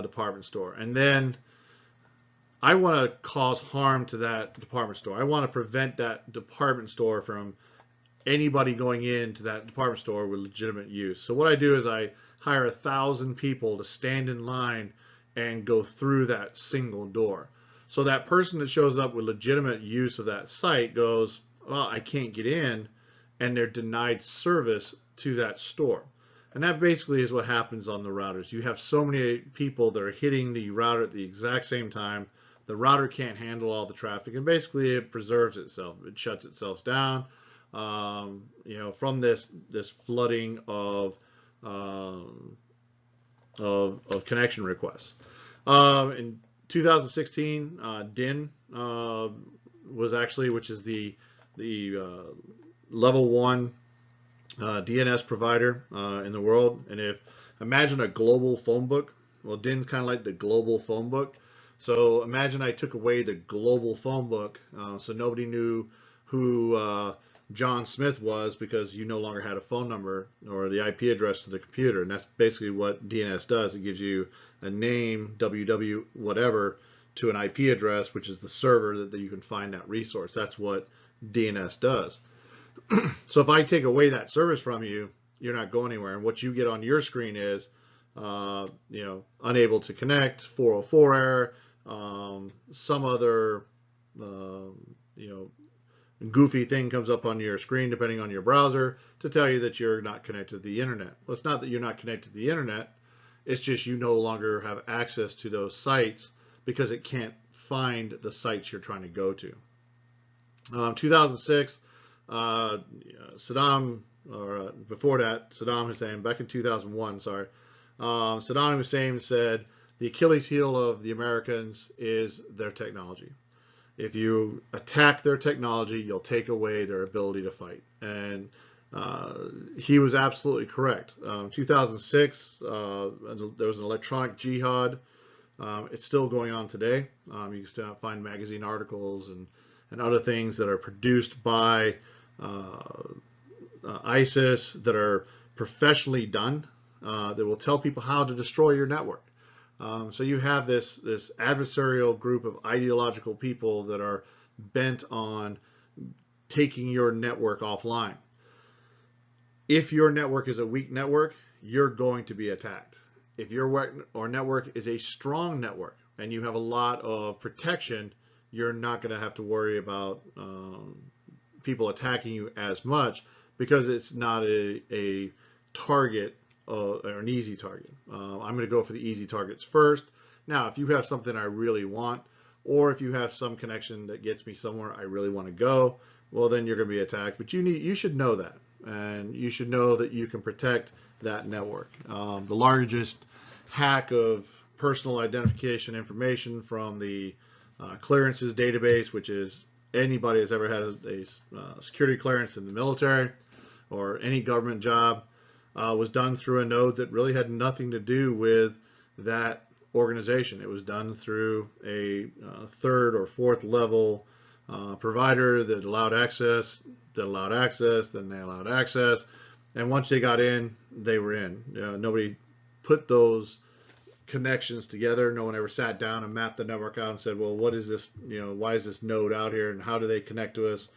department store, and then I want to cause harm to that department store. I want to prevent that department store from anybody going into that department store with legitimate use. So what I do is I hire 1,000 people to stand in line and go through that single door. So that person that shows up with legitimate use of that site goes, well, I can't get in, and they're denied service to that store. And that basically is what happens on the routers. You have so many people that are hitting the router at the exact same time. The router can't handle all the traffic, and basically it preserves itself. It shuts itself down. From this flooding of connection requests. In 2016, DIN was actually, which is the level 1 DNS provider in the world. And imagine a global phone book. Well, DIN's kind of like the global phone book. So imagine I took away the global phone book, so nobody knew who John Smith was because you no longer had a phone number or the IP address to the computer. And that's basically what DNS does. It gives you a name, www, whatever, to an IP address, which is the server that you can find that resource. That's what DNS does. So if I take away that service from you, you're not going anywhere. And what you get on your screen is, unable to connect, 404 error, some other, goofy thing comes up on your screen depending on your browser to tell you that you're not connected to the internet. Well, it's not that you're not connected to the internet. It's just you no longer have access to those sites because it can't find the sites you're trying to go to. 2006, Saddam, or before that, Saddam Hussein, back in 2001, sorry, Saddam Hussein said the Achilles heel of the Americans is their technology. If you attack their technology, you'll take away their ability to fight. And he was absolutely correct. 2006, there was an electronic jihad. It's still going on today. You can still find magazine articles and other things that are produced by ISIS that are professionally done that will tell people how to destroy your network. So you have this adversarial group of ideological people that are bent on taking your network offline. If your network is a weak network, you're going to be attacked. If your network is a strong network and you have a lot of protection, you're not going to have to worry about people attacking you as much because it's not a target or an easy target. I'm going to go for the easy targets first. Now, if you have something I really want, or if you have some connection that gets me somewhere I really want to go, well, then you're going to be attacked. But you should know that, and you should know that you can protect that network. The largest hack of personal identification information from the clearances database, which is anybody that's ever had a security clearance in the military or any government job, was done through a node that really had nothing to do with that organization. It was done through a third or fourth level provider that allowed access, then they allowed access, and once they got in, they were in. Nobody put those connections together. No one ever sat down and mapped the network out and said, well, what is this, why is this node out here and how do they connect to us?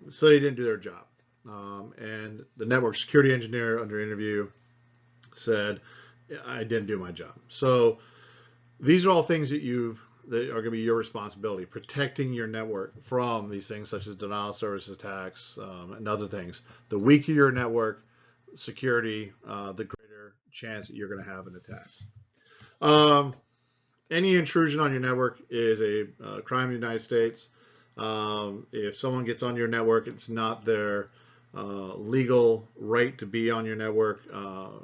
So they didn't do their job. And the network security engineer under interview said, I didn't do my job. So these are all things that are going to be your responsibility, protecting your network from these things such as denial of service attacks and other things. The weaker your network security, the greater chance that you're going to have an attack. Any intrusion on your network is a crime in the United States. If someone gets on your network, it's not their legal right to be on your network.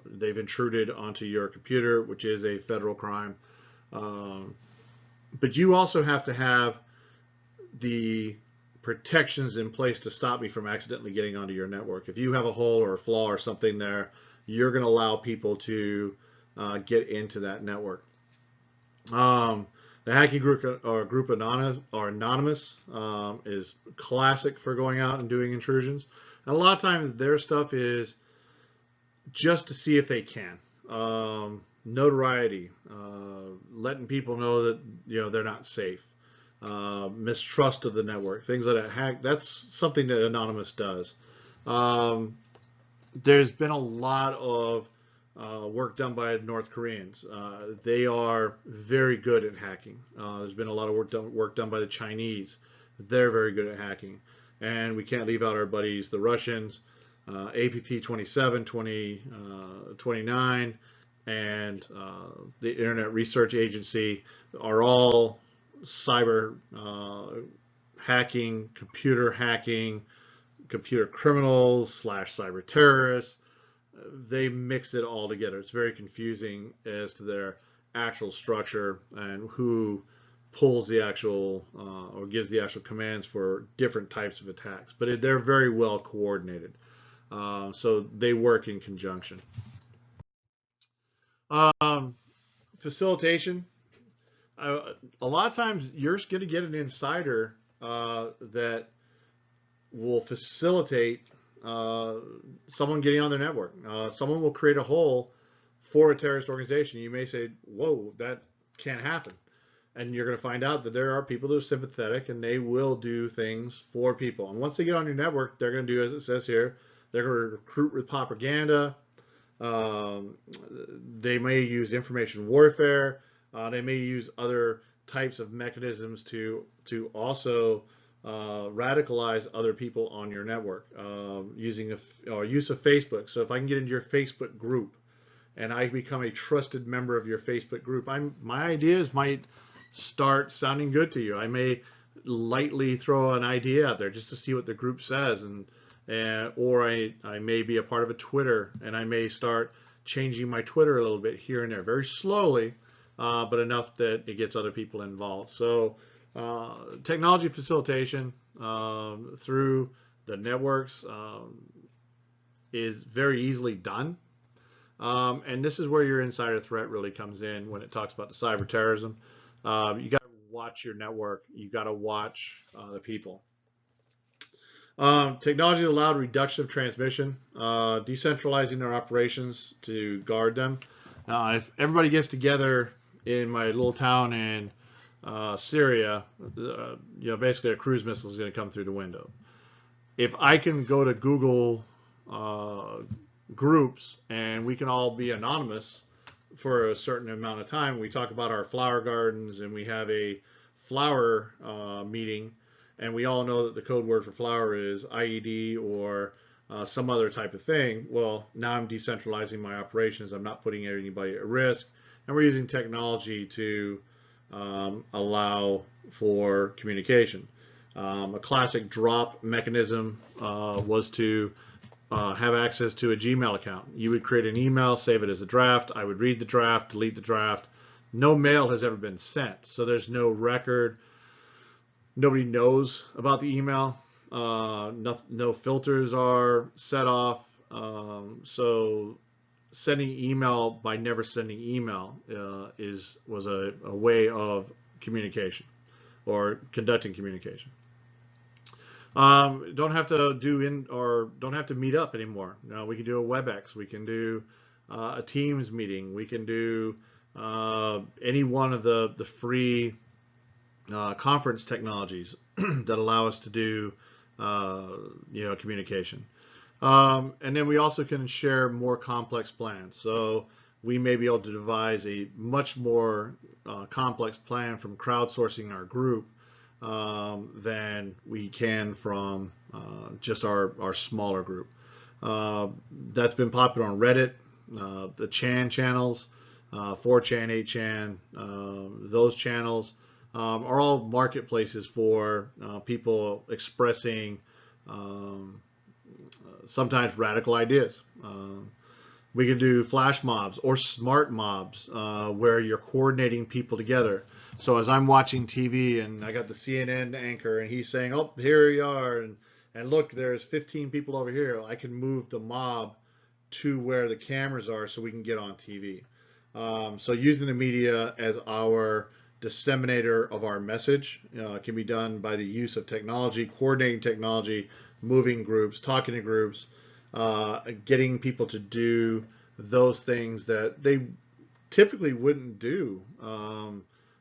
They've intruded onto your computer, which is a federal crime. But you also have to have the protections in place to stop me from accidentally getting onto your network. If you have a hole or a flaw or something there, you're going to allow people to get into that network. The hacking group or group anonymous is classic for going out and doing intrusions. And a lot of times their stuff is just to see if they can. Notoriety, letting people know that they're not safe, mistrust of the network, things like that. That's something that Anonymous does. There's been a lot of work done by North Koreans. They are very good at hacking. There's been a lot of work done by the Chinese. They're very good at hacking. And we can't leave out our buddies, the Russians, APT 27, 29, and the Internet Research Agency are all cyber hacking, computer criminals / cyber terrorists. They mix it all together. It's very confusing as to their actual structure and who pulls the actual or gives the actual commands for different types of attacks. But they're very well coordinated. So they work in conjunction. Facilitation. A lot of times you're going to get an insider that will facilitate someone getting on their network. Someone will create a hole for a terrorist organization. You may say, whoa, that can't happen. And you're going to find out that there are people that are sympathetic and they will do things for people. And once they get on your network, they're going to do, as it says here, they're going to recruit with propaganda. They may use information warfare. They may use other types of mechanisms to also radicalize other people on your network using use of Facebook. So if I can get into your Facebook group and I become a trusted member of your Facebook group, my ideas might start sounding good to you. I may lightly throw an idea out there just to see what the group says, or I may be a part of a Twitter, and I may start changing my Twitter a little bit here and there, very slowly, but enough that it gets other people involved. So technology facilitation through the networks is very easily done. And this is where your insider threat really comes in when it talks about the cyber terrorism. You got to watch your network. You got to watch the people. Technology allowed reduction of transmission, decentralizing their operations to guard them. If everybody gets together in my little town in Syria, basically a cruise missile is going to come through the window. If I can go to Google groups and we can all be anonymous for a certain amount of time, we talk about our flower gardens and we have a flower meeting, and we all know that the code word for flower is IED or some other type of thing. Well, now I'm decentralizing my operations. I'm not putting anybody at risk, and we're using technology to allow for communication. A classic drop mechanism was to have access to a Gmail account. You would create an email, save it as a draft. I would read the draft, delete the draft. No mail has ever been sent, so there's no record. Nobody knows about the email. No filters are set off. So sending email by never sending email was a way of communication or conducting communication. Don't have to don't have to meet up anymore. We can do a WebEx. We can do a Teams meeting. We can do any one of the free conference technologies that allow us to do communication. And then we also can share more complex plans. So we may be able to devise a much more complex plan from crowdsourcing our group than we can from just our smaller group. That's been popular on Reddit, the Chan channels, 4chan, 8chan, those channels are all marketplaces for people expressing sometimes radical ideas. We can do flash mobs or smart mobs where you're coordinating people together. So as I'm watching TV and I got the CNN anchor and he's saying, "Oh, here you are," and look, there's 15 people over here. I can move the mob to where the cameras are so we can get on TV. So using the media as our disseminator of our message can be done by the use of technology, coordinating technology, moving groups, talking to groups, getting people to do those things that they typically wouldn't do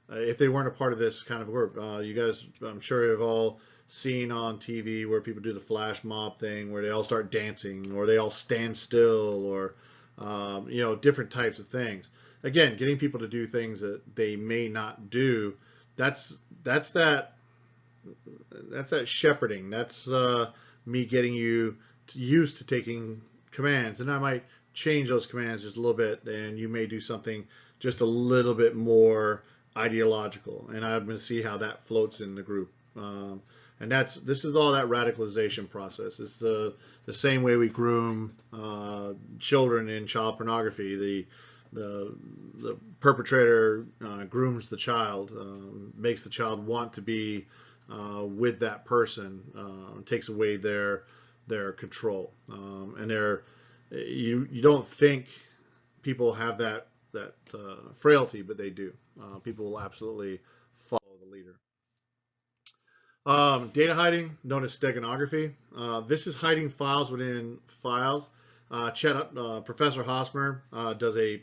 if they weren't a part of this kind of group. You guys, I'm sure, have all seen on TV where people do the flash mob thing, where they all start dancing, or they all stand still, or different types of things. Again, getting people to do things that they may not do. That's that shepherding. That's me getting you used to taking commands, and I might change those commands just a little bit, and you may do something just a little bit more ideological, and I'm going to see how that floats in the group. And this is all that radicalization process. It's the same way we groom children in child pornography. The perpetrator grooms the child, makes the child want to be with that person, takes away their control, and you don't think people have that frailty, but they do. People will absolutely follow the leader. Data hiding, known as steganography. This is hiding files within files. Professor Hosmer does a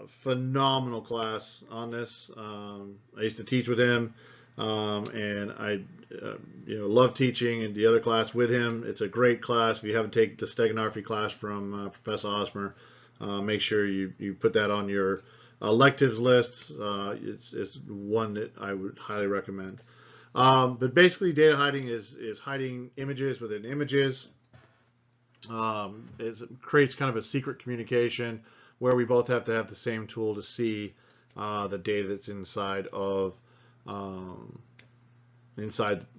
phenomenal class on this. I used to teach with him, and I love teaching in the other class with him. It's a great class. If you haven't taken the steganography class from Professor Hosmer, make sure you put that on your electives list. It's one that I would highly recommend. But basically, data hiding is hiding images within images. It creates kind of a secret communication where we both have to have the same tool to see the data that's inside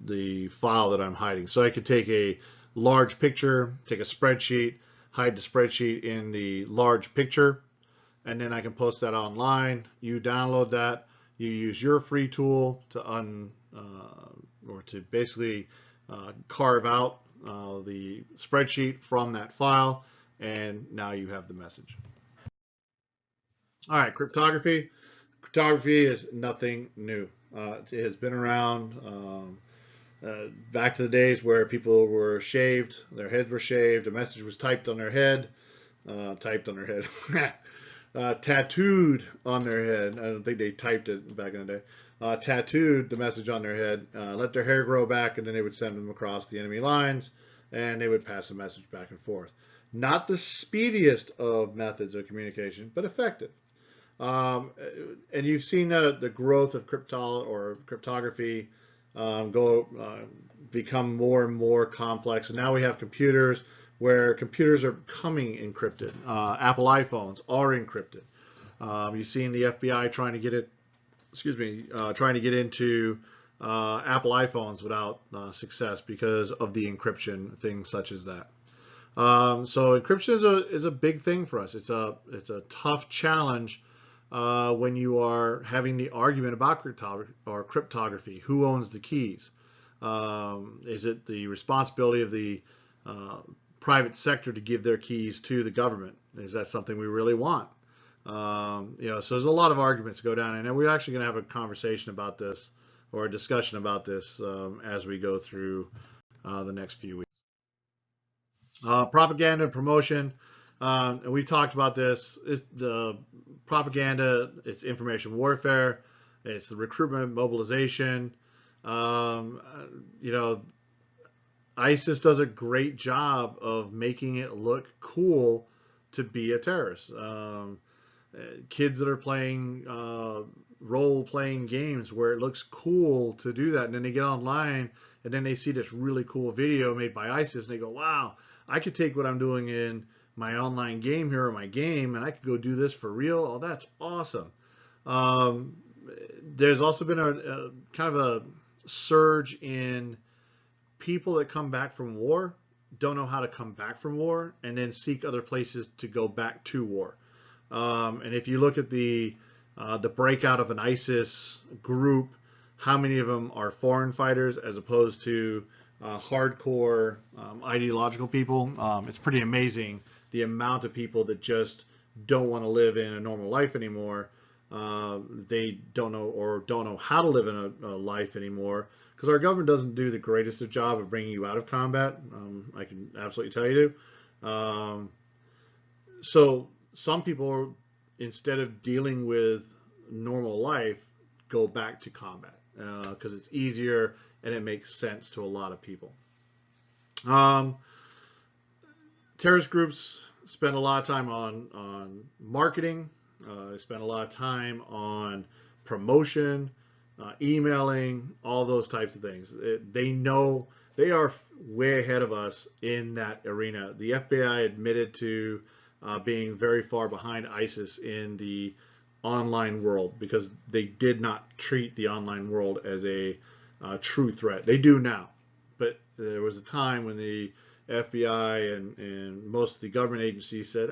the file that I'm hiding. So I could take a large picture, take a spreadsheet, hide the spreadsheet in the large picture, and then I can post that online. You download that. You use your free tool to basically carve out the spreadsheet from that file, and now you have the message. All right, cryptography. Cryptography is nothing new. It has been around back to the days where people were shaved, their heads were shaved, a message was typed on their head, tattooed on their head. I don't think they typed it back in the day. Tattooed the message on their head, let their hair grow back, and then they would send them across the enemy lines, and they would pass a message back and forth. Not the speediest of methods of communication, but effective. And you've seen the growth of cryptography become more and more complex. And now we have computers where computers are coming encrypted. Apple iPhones are encrypted. You've seen the FBI trying to get into Apple iPhones without success because of the encryption, things such as that. So encryption is a big thing for us. It's a tough challenge when you are having the argument about cryptography. Who owns the keys? Is it the responsibility of the private sector to give their keys to the government? Is that something we really want? So there's a lot of arguments go down, and we're actually going to have a conversation about this, or a discussion about this, as we go through the next few weeks. Propaganda and promotion, and we talked about this. The propaganda, it's information warfare, it's the recruitment, mobilization. I ISIS does a great job of making it look cool to be a terrorist. Kids that are playing role-playing games where it looks cool to do that, and then they get online and then they see this really cool video made by ISIS, and they go, "Wow, I could take what I'm doing in my online game here or my game, and I could go do this for real. Oh, that's awesome." Um, there's also been a kind of a surge in people that come back from war, don't know how to come back from war, and then seek other places to go back to war. And if you look at the breakout of an ISIS group, how many of them are foreign fighters as opposed to hardcore ideological people? It's pretty amazing the amount of people that just don't want to live in a normal life anymore. They don't know how to live in a life anymore, because our government doesn't do the greatest of job of bringing you out of combat. I can absolutely tell you. So some people, instead of dealing with normal life, go back to combat because it's easier and it makes sense to a lot of people. Terrorist groups spend a lot of time on marketing. They spend a lot of time on promotion, emailing, all those types of things. They know they are way ahead of us in that arena. The FBI admitted to being very far behind ISIS in the online world because they did not treat the online world as a true threat. They do now, but there was a time when the FBI and most of the government agencies said,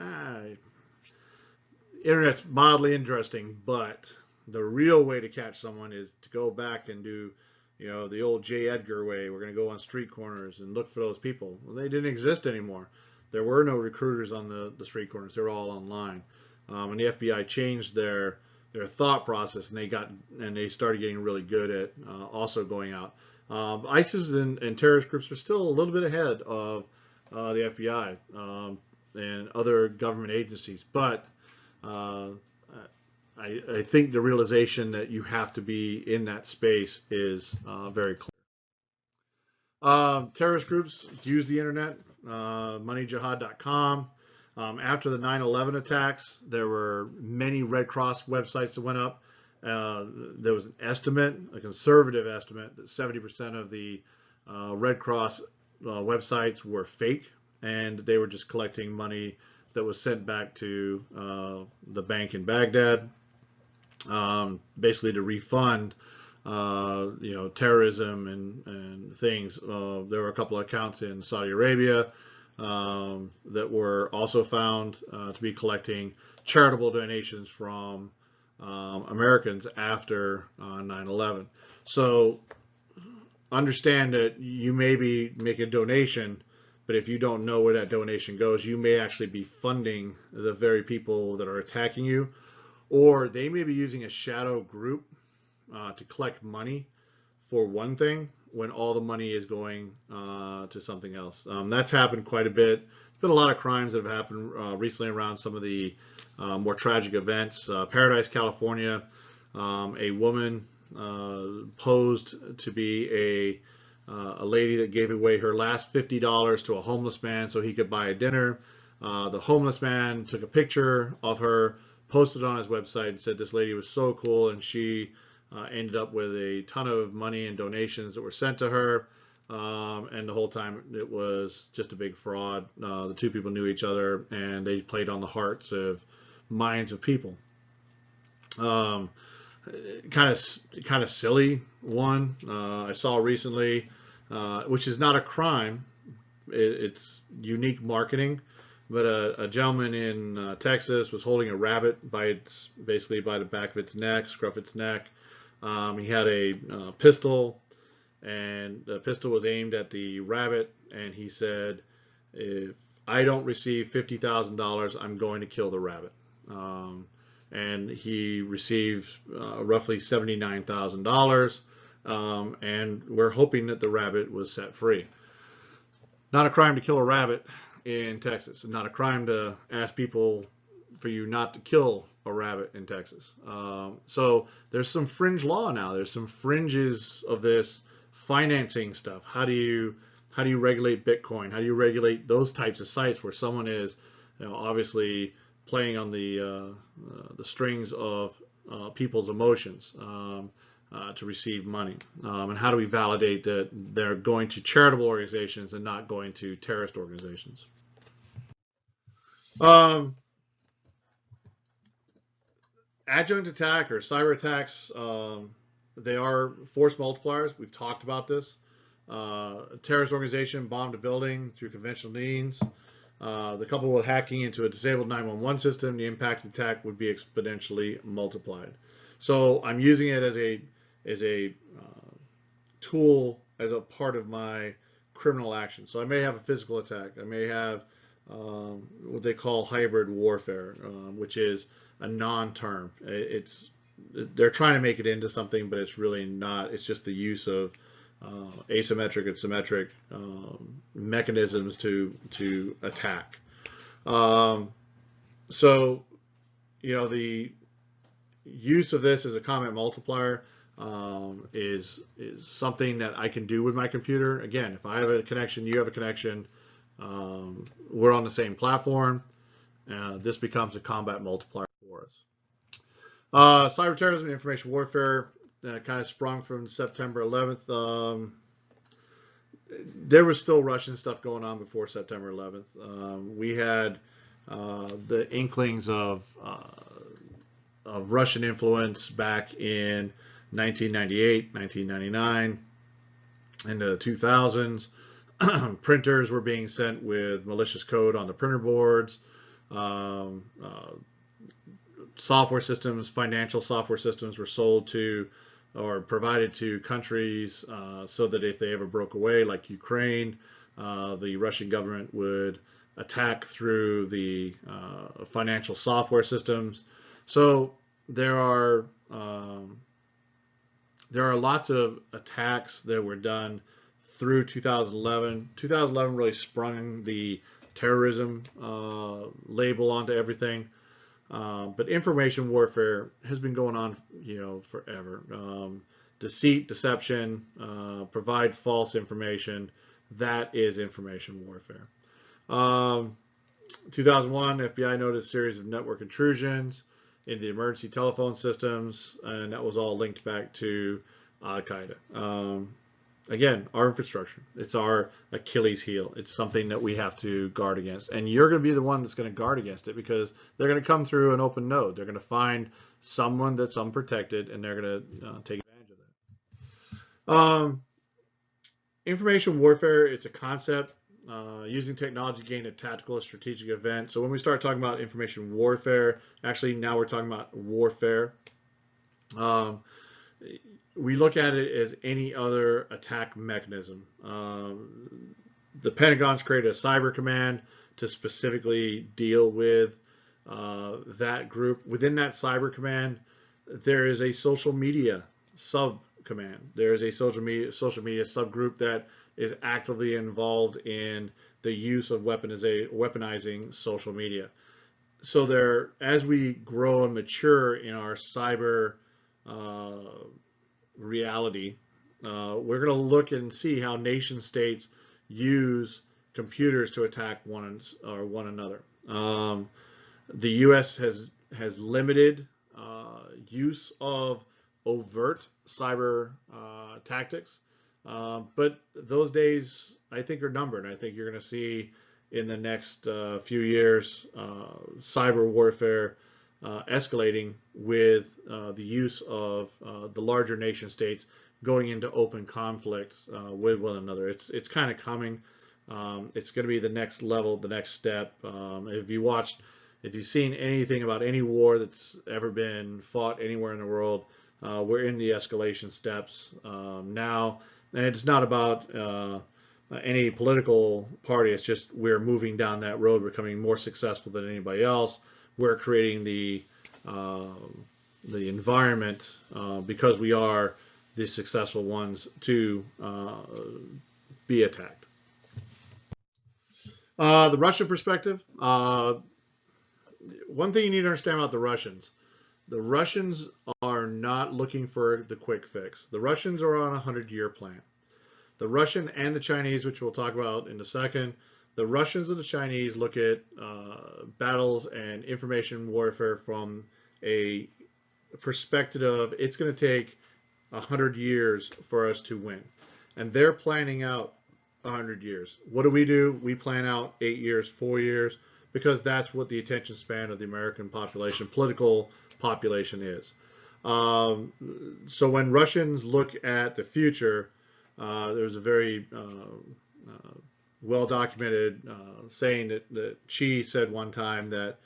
internet's mildly interesting, but the real way to catch someone is to go back and do, the old J. Edgar way. We're going to go on street corners and look for those people. Well, they didn't exist anymore. There were no recruiters on the street corners. They were all online. And the FBI changed their thought process, and they started getting really good at also going out. ISIS and terrorist groups are still a little bit ahead of the FBI and other government agencies, but I think the realization that you have to be in that space is very clear. Terrorist groups use the internet, moneyjihad.com. After the 9/11 attacks, there were many Red Cross websites that went up. There was an estimate, a conservative estimate, that 70% of the Red Cross websites were fake, and they were just collecting money that was sent back to the bank in Baghdad, basically to refund terrorism and things. There were a couple of accounts in Saudi Arabia that were also found to be collecting charitable donations from Americans after 9/11. So understand that you may be making a donation, but if you don't know where that donation goes, you may actually be funding the very people that are attacking you, or they may be using a shadow group to collect money for one thing when all the money is going to something else. That's happened quite a bit. There's been a lot of crimes that have happened recently around some of the more tragic events. Paradise, California, a woman posed to be a lady that gave away her last $50 to a homeless man so he could buy a dinner. The homeless man took a picture of her, posted it on his website, and said this lady was so cool, and she ended up with a ton of money and donations that were sent to her, and the whole time it was just a big fraud. The two people knew each other, and they played on the hearts of minds of people. Kind of silly one I saw recently, which is not a crime. It's unique marketing. But a gentleman in Texas was holding a rabbit basically by the back of its neck, scruff its neck. He had a pistol, and the pistol was aimed at the rabbit, and he said, "If I don't receive $50,000, I'm going to kill the rabbit." And he received roughly $79,000, and we're hoping that the rabbit was set free. Not a crime to kill a rabbit in Texas, and not a crime to ask people for you not to kill a rabbit in Texas. So there's some fringe law now. There's some fringes of this financing stuff. How do you How do you regulate Bitcoin? How do you regulate those types of sites where someone is, obviously playing on the strings of people's emotions to receive money? And how do we validate that they're going to charitable organizations and not going to terrorist organizations? Adjunct attack or cyber attacks, they are force multipliers. We've talked about this. A terrorist organization bombed a building through conventional means. The coupled with hacking into a disabled 911 system, the impact of the attack would be exponentially multiplied. So I'm using it as a tool as a part of my criminal action. So I may have a physical attack. I may have what they call hybrid warfare, which is a non-term. They're trying to make it into something, but it's really not. It's just the use of asymmetric and symmetric mechanisms to attack. So, the use of this as a comment multiplier is something that I can do with my computer. Again, if I have a connection, you have a connection, we're on the same platform. This becomes a combat multiplier for us. Cyber terrorism and information warfare kind of sprung from September 11th. There was still Russian stuff going on before September 11th. We had the inklings of Russian influence back in 1998, 1999, into the 2000s. Printers were being sent with malicious code on the printer boards. Software systems, financial software systems were sold to or provided to countries so that if they ever broke away, like Ukraine, the Russian government would attack through the financial software systems. So there are lots of attacks that were done through 2011. 2011 really sprung the terrorism label onto everything. But information warfare has been going on, forever. Deceit, deception, provide false information. That is information warfare. 2001, FBI noticed a series of network intrusions in the emergency telephone systems, and that was all linked back to Al-Qaeda. Again, our infrastructure. It's our Achilles heel. It's something that we have to guard against. And you're going to be the one that's going to guard against it because they're going to come through an open node. They're going to find someone that's unprotected, and they're going to take advantage of that. Information warfare, it's a concept. Using technology to gain a tactical or strategic event. So when we start talking about information warfare, actually now we're talking about warfare. We look at it as any other attack mechanism. The Pentagon's created a cyber command to specifically deal with that group. Within that cyber command, there is a social media sub-command. There is a social media subgroup that is actively involved in the use of weaponizing social media. So as we grow and mature in our cyber reality, we're going to look and see how nation states use computers to attack one another. The U.S. has limited use of overt cyber tactics, but those days I think are numbered. I think you're going to see in the next few years cyber warfare escalating with the use of the larger nation states going into open conflict with one another. It's kind of coming. It's going to be the next level, the next step. If you've seen anything about any war that's ever been fought anywhere in the world, we're in the escalation steps now, and it's not about any political party. It's just we're moving down that road, becoming more successful than anybody else. We're creating the environment because we are the successful ones to be attacked. The Russian perspective. One thing you need to understand about the Russians are not looking for the quick fix. The Russians are on a 100-year plan. The Russian and the Chinese, which we'll talk about in a second, the Russians and the Chinese look at battles and information warfare from a perspective of it's going to take 100 years for us to win. And they're planning out 100 years. What do? We plan out 8 years, 4 years, because that's what the attention span of the American population, political population is. So when Russians look at the future, there's a very well-documented saying that Xi said one time that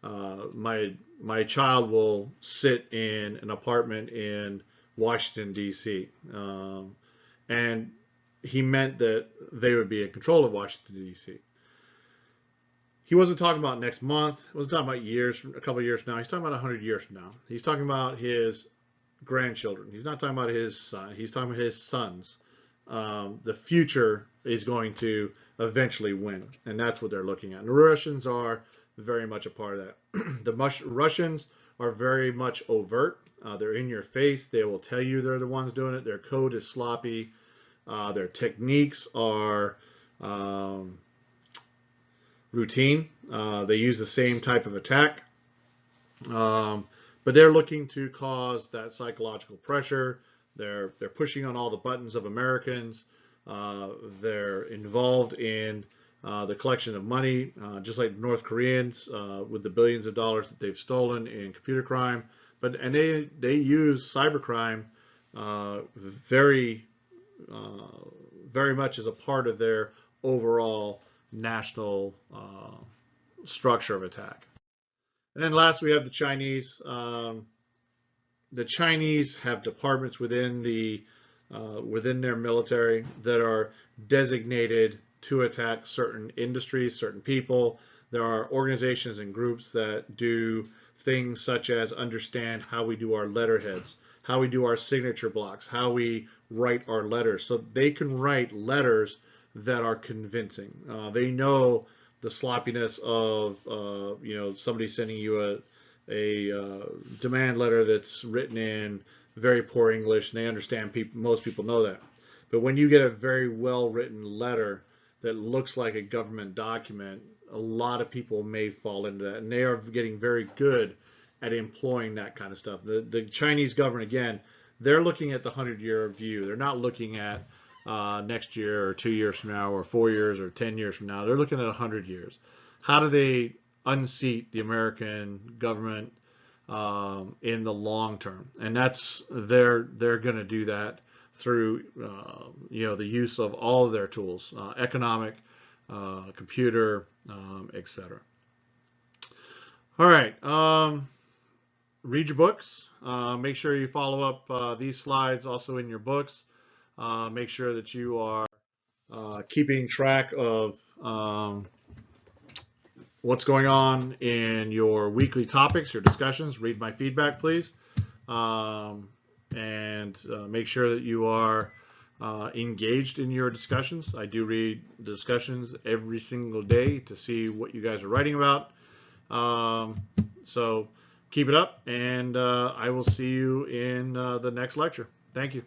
my child will sit in an apartment in Washington, D.C. And he meant that they would be in control of Washington, D.C. He wasn't talking about next month. He wasn't talking about years, a couple of years from now. He's talking about 100 years from now. He's talking about his grandchildren. He's not talking about his son. He's talking about his sons. The future is going to eventually win, and that's what they're looking at. And the Russians are very much a part of that. The Russians are very much overt. They're in your face. They will tell you they're the ones doing it. Their code is sloppy. Their techniques are routine. They use the same type of attack. But they're looking to cause that psychological pressure. They're pushing on all the buttons of Americans. They're involved in the collection of money, just like North Koreans with the billions of dollars that they've stolen in computer crime. And they use cybercrime very much as a part of their overall national structure of attack. And then last we have the Chinese. The Chinese have departments within their military that are designated to attack certain industries, certain people. There are organizations and groups that do things such as understand how we do our letterheads, how we do our signature blocks, how we write our letters. So they can write letters that are convincing. They know the sloppiness of somebody sending you a demand letter that's written in very poor English, and they understand most people know that. But when you get a very well written letter that looks like a government document, a lot of people may fall into that, and they are getting very good at employing that kind of stuff. The Chinese government, again, they're looking at the 100-year view. They're not looking at next year or 2 years from now or 4 years or 10 years from now. They're looking at 100 years. How do they unseat the American government in the long term? And they're going to do that through the use of all of their tools, economic, computer, etc. All right. Read your books. Make sure you follow up these slides also in your books. Make sure that you are keeping track of what's going on in your weekly topics, your discussions. Read my feedback, please. And make sure that you are engaged in your discussions. I do read discussions every single day to see what you guys are writing about. So keep it up, and I will see you in the next lecture. Thank you.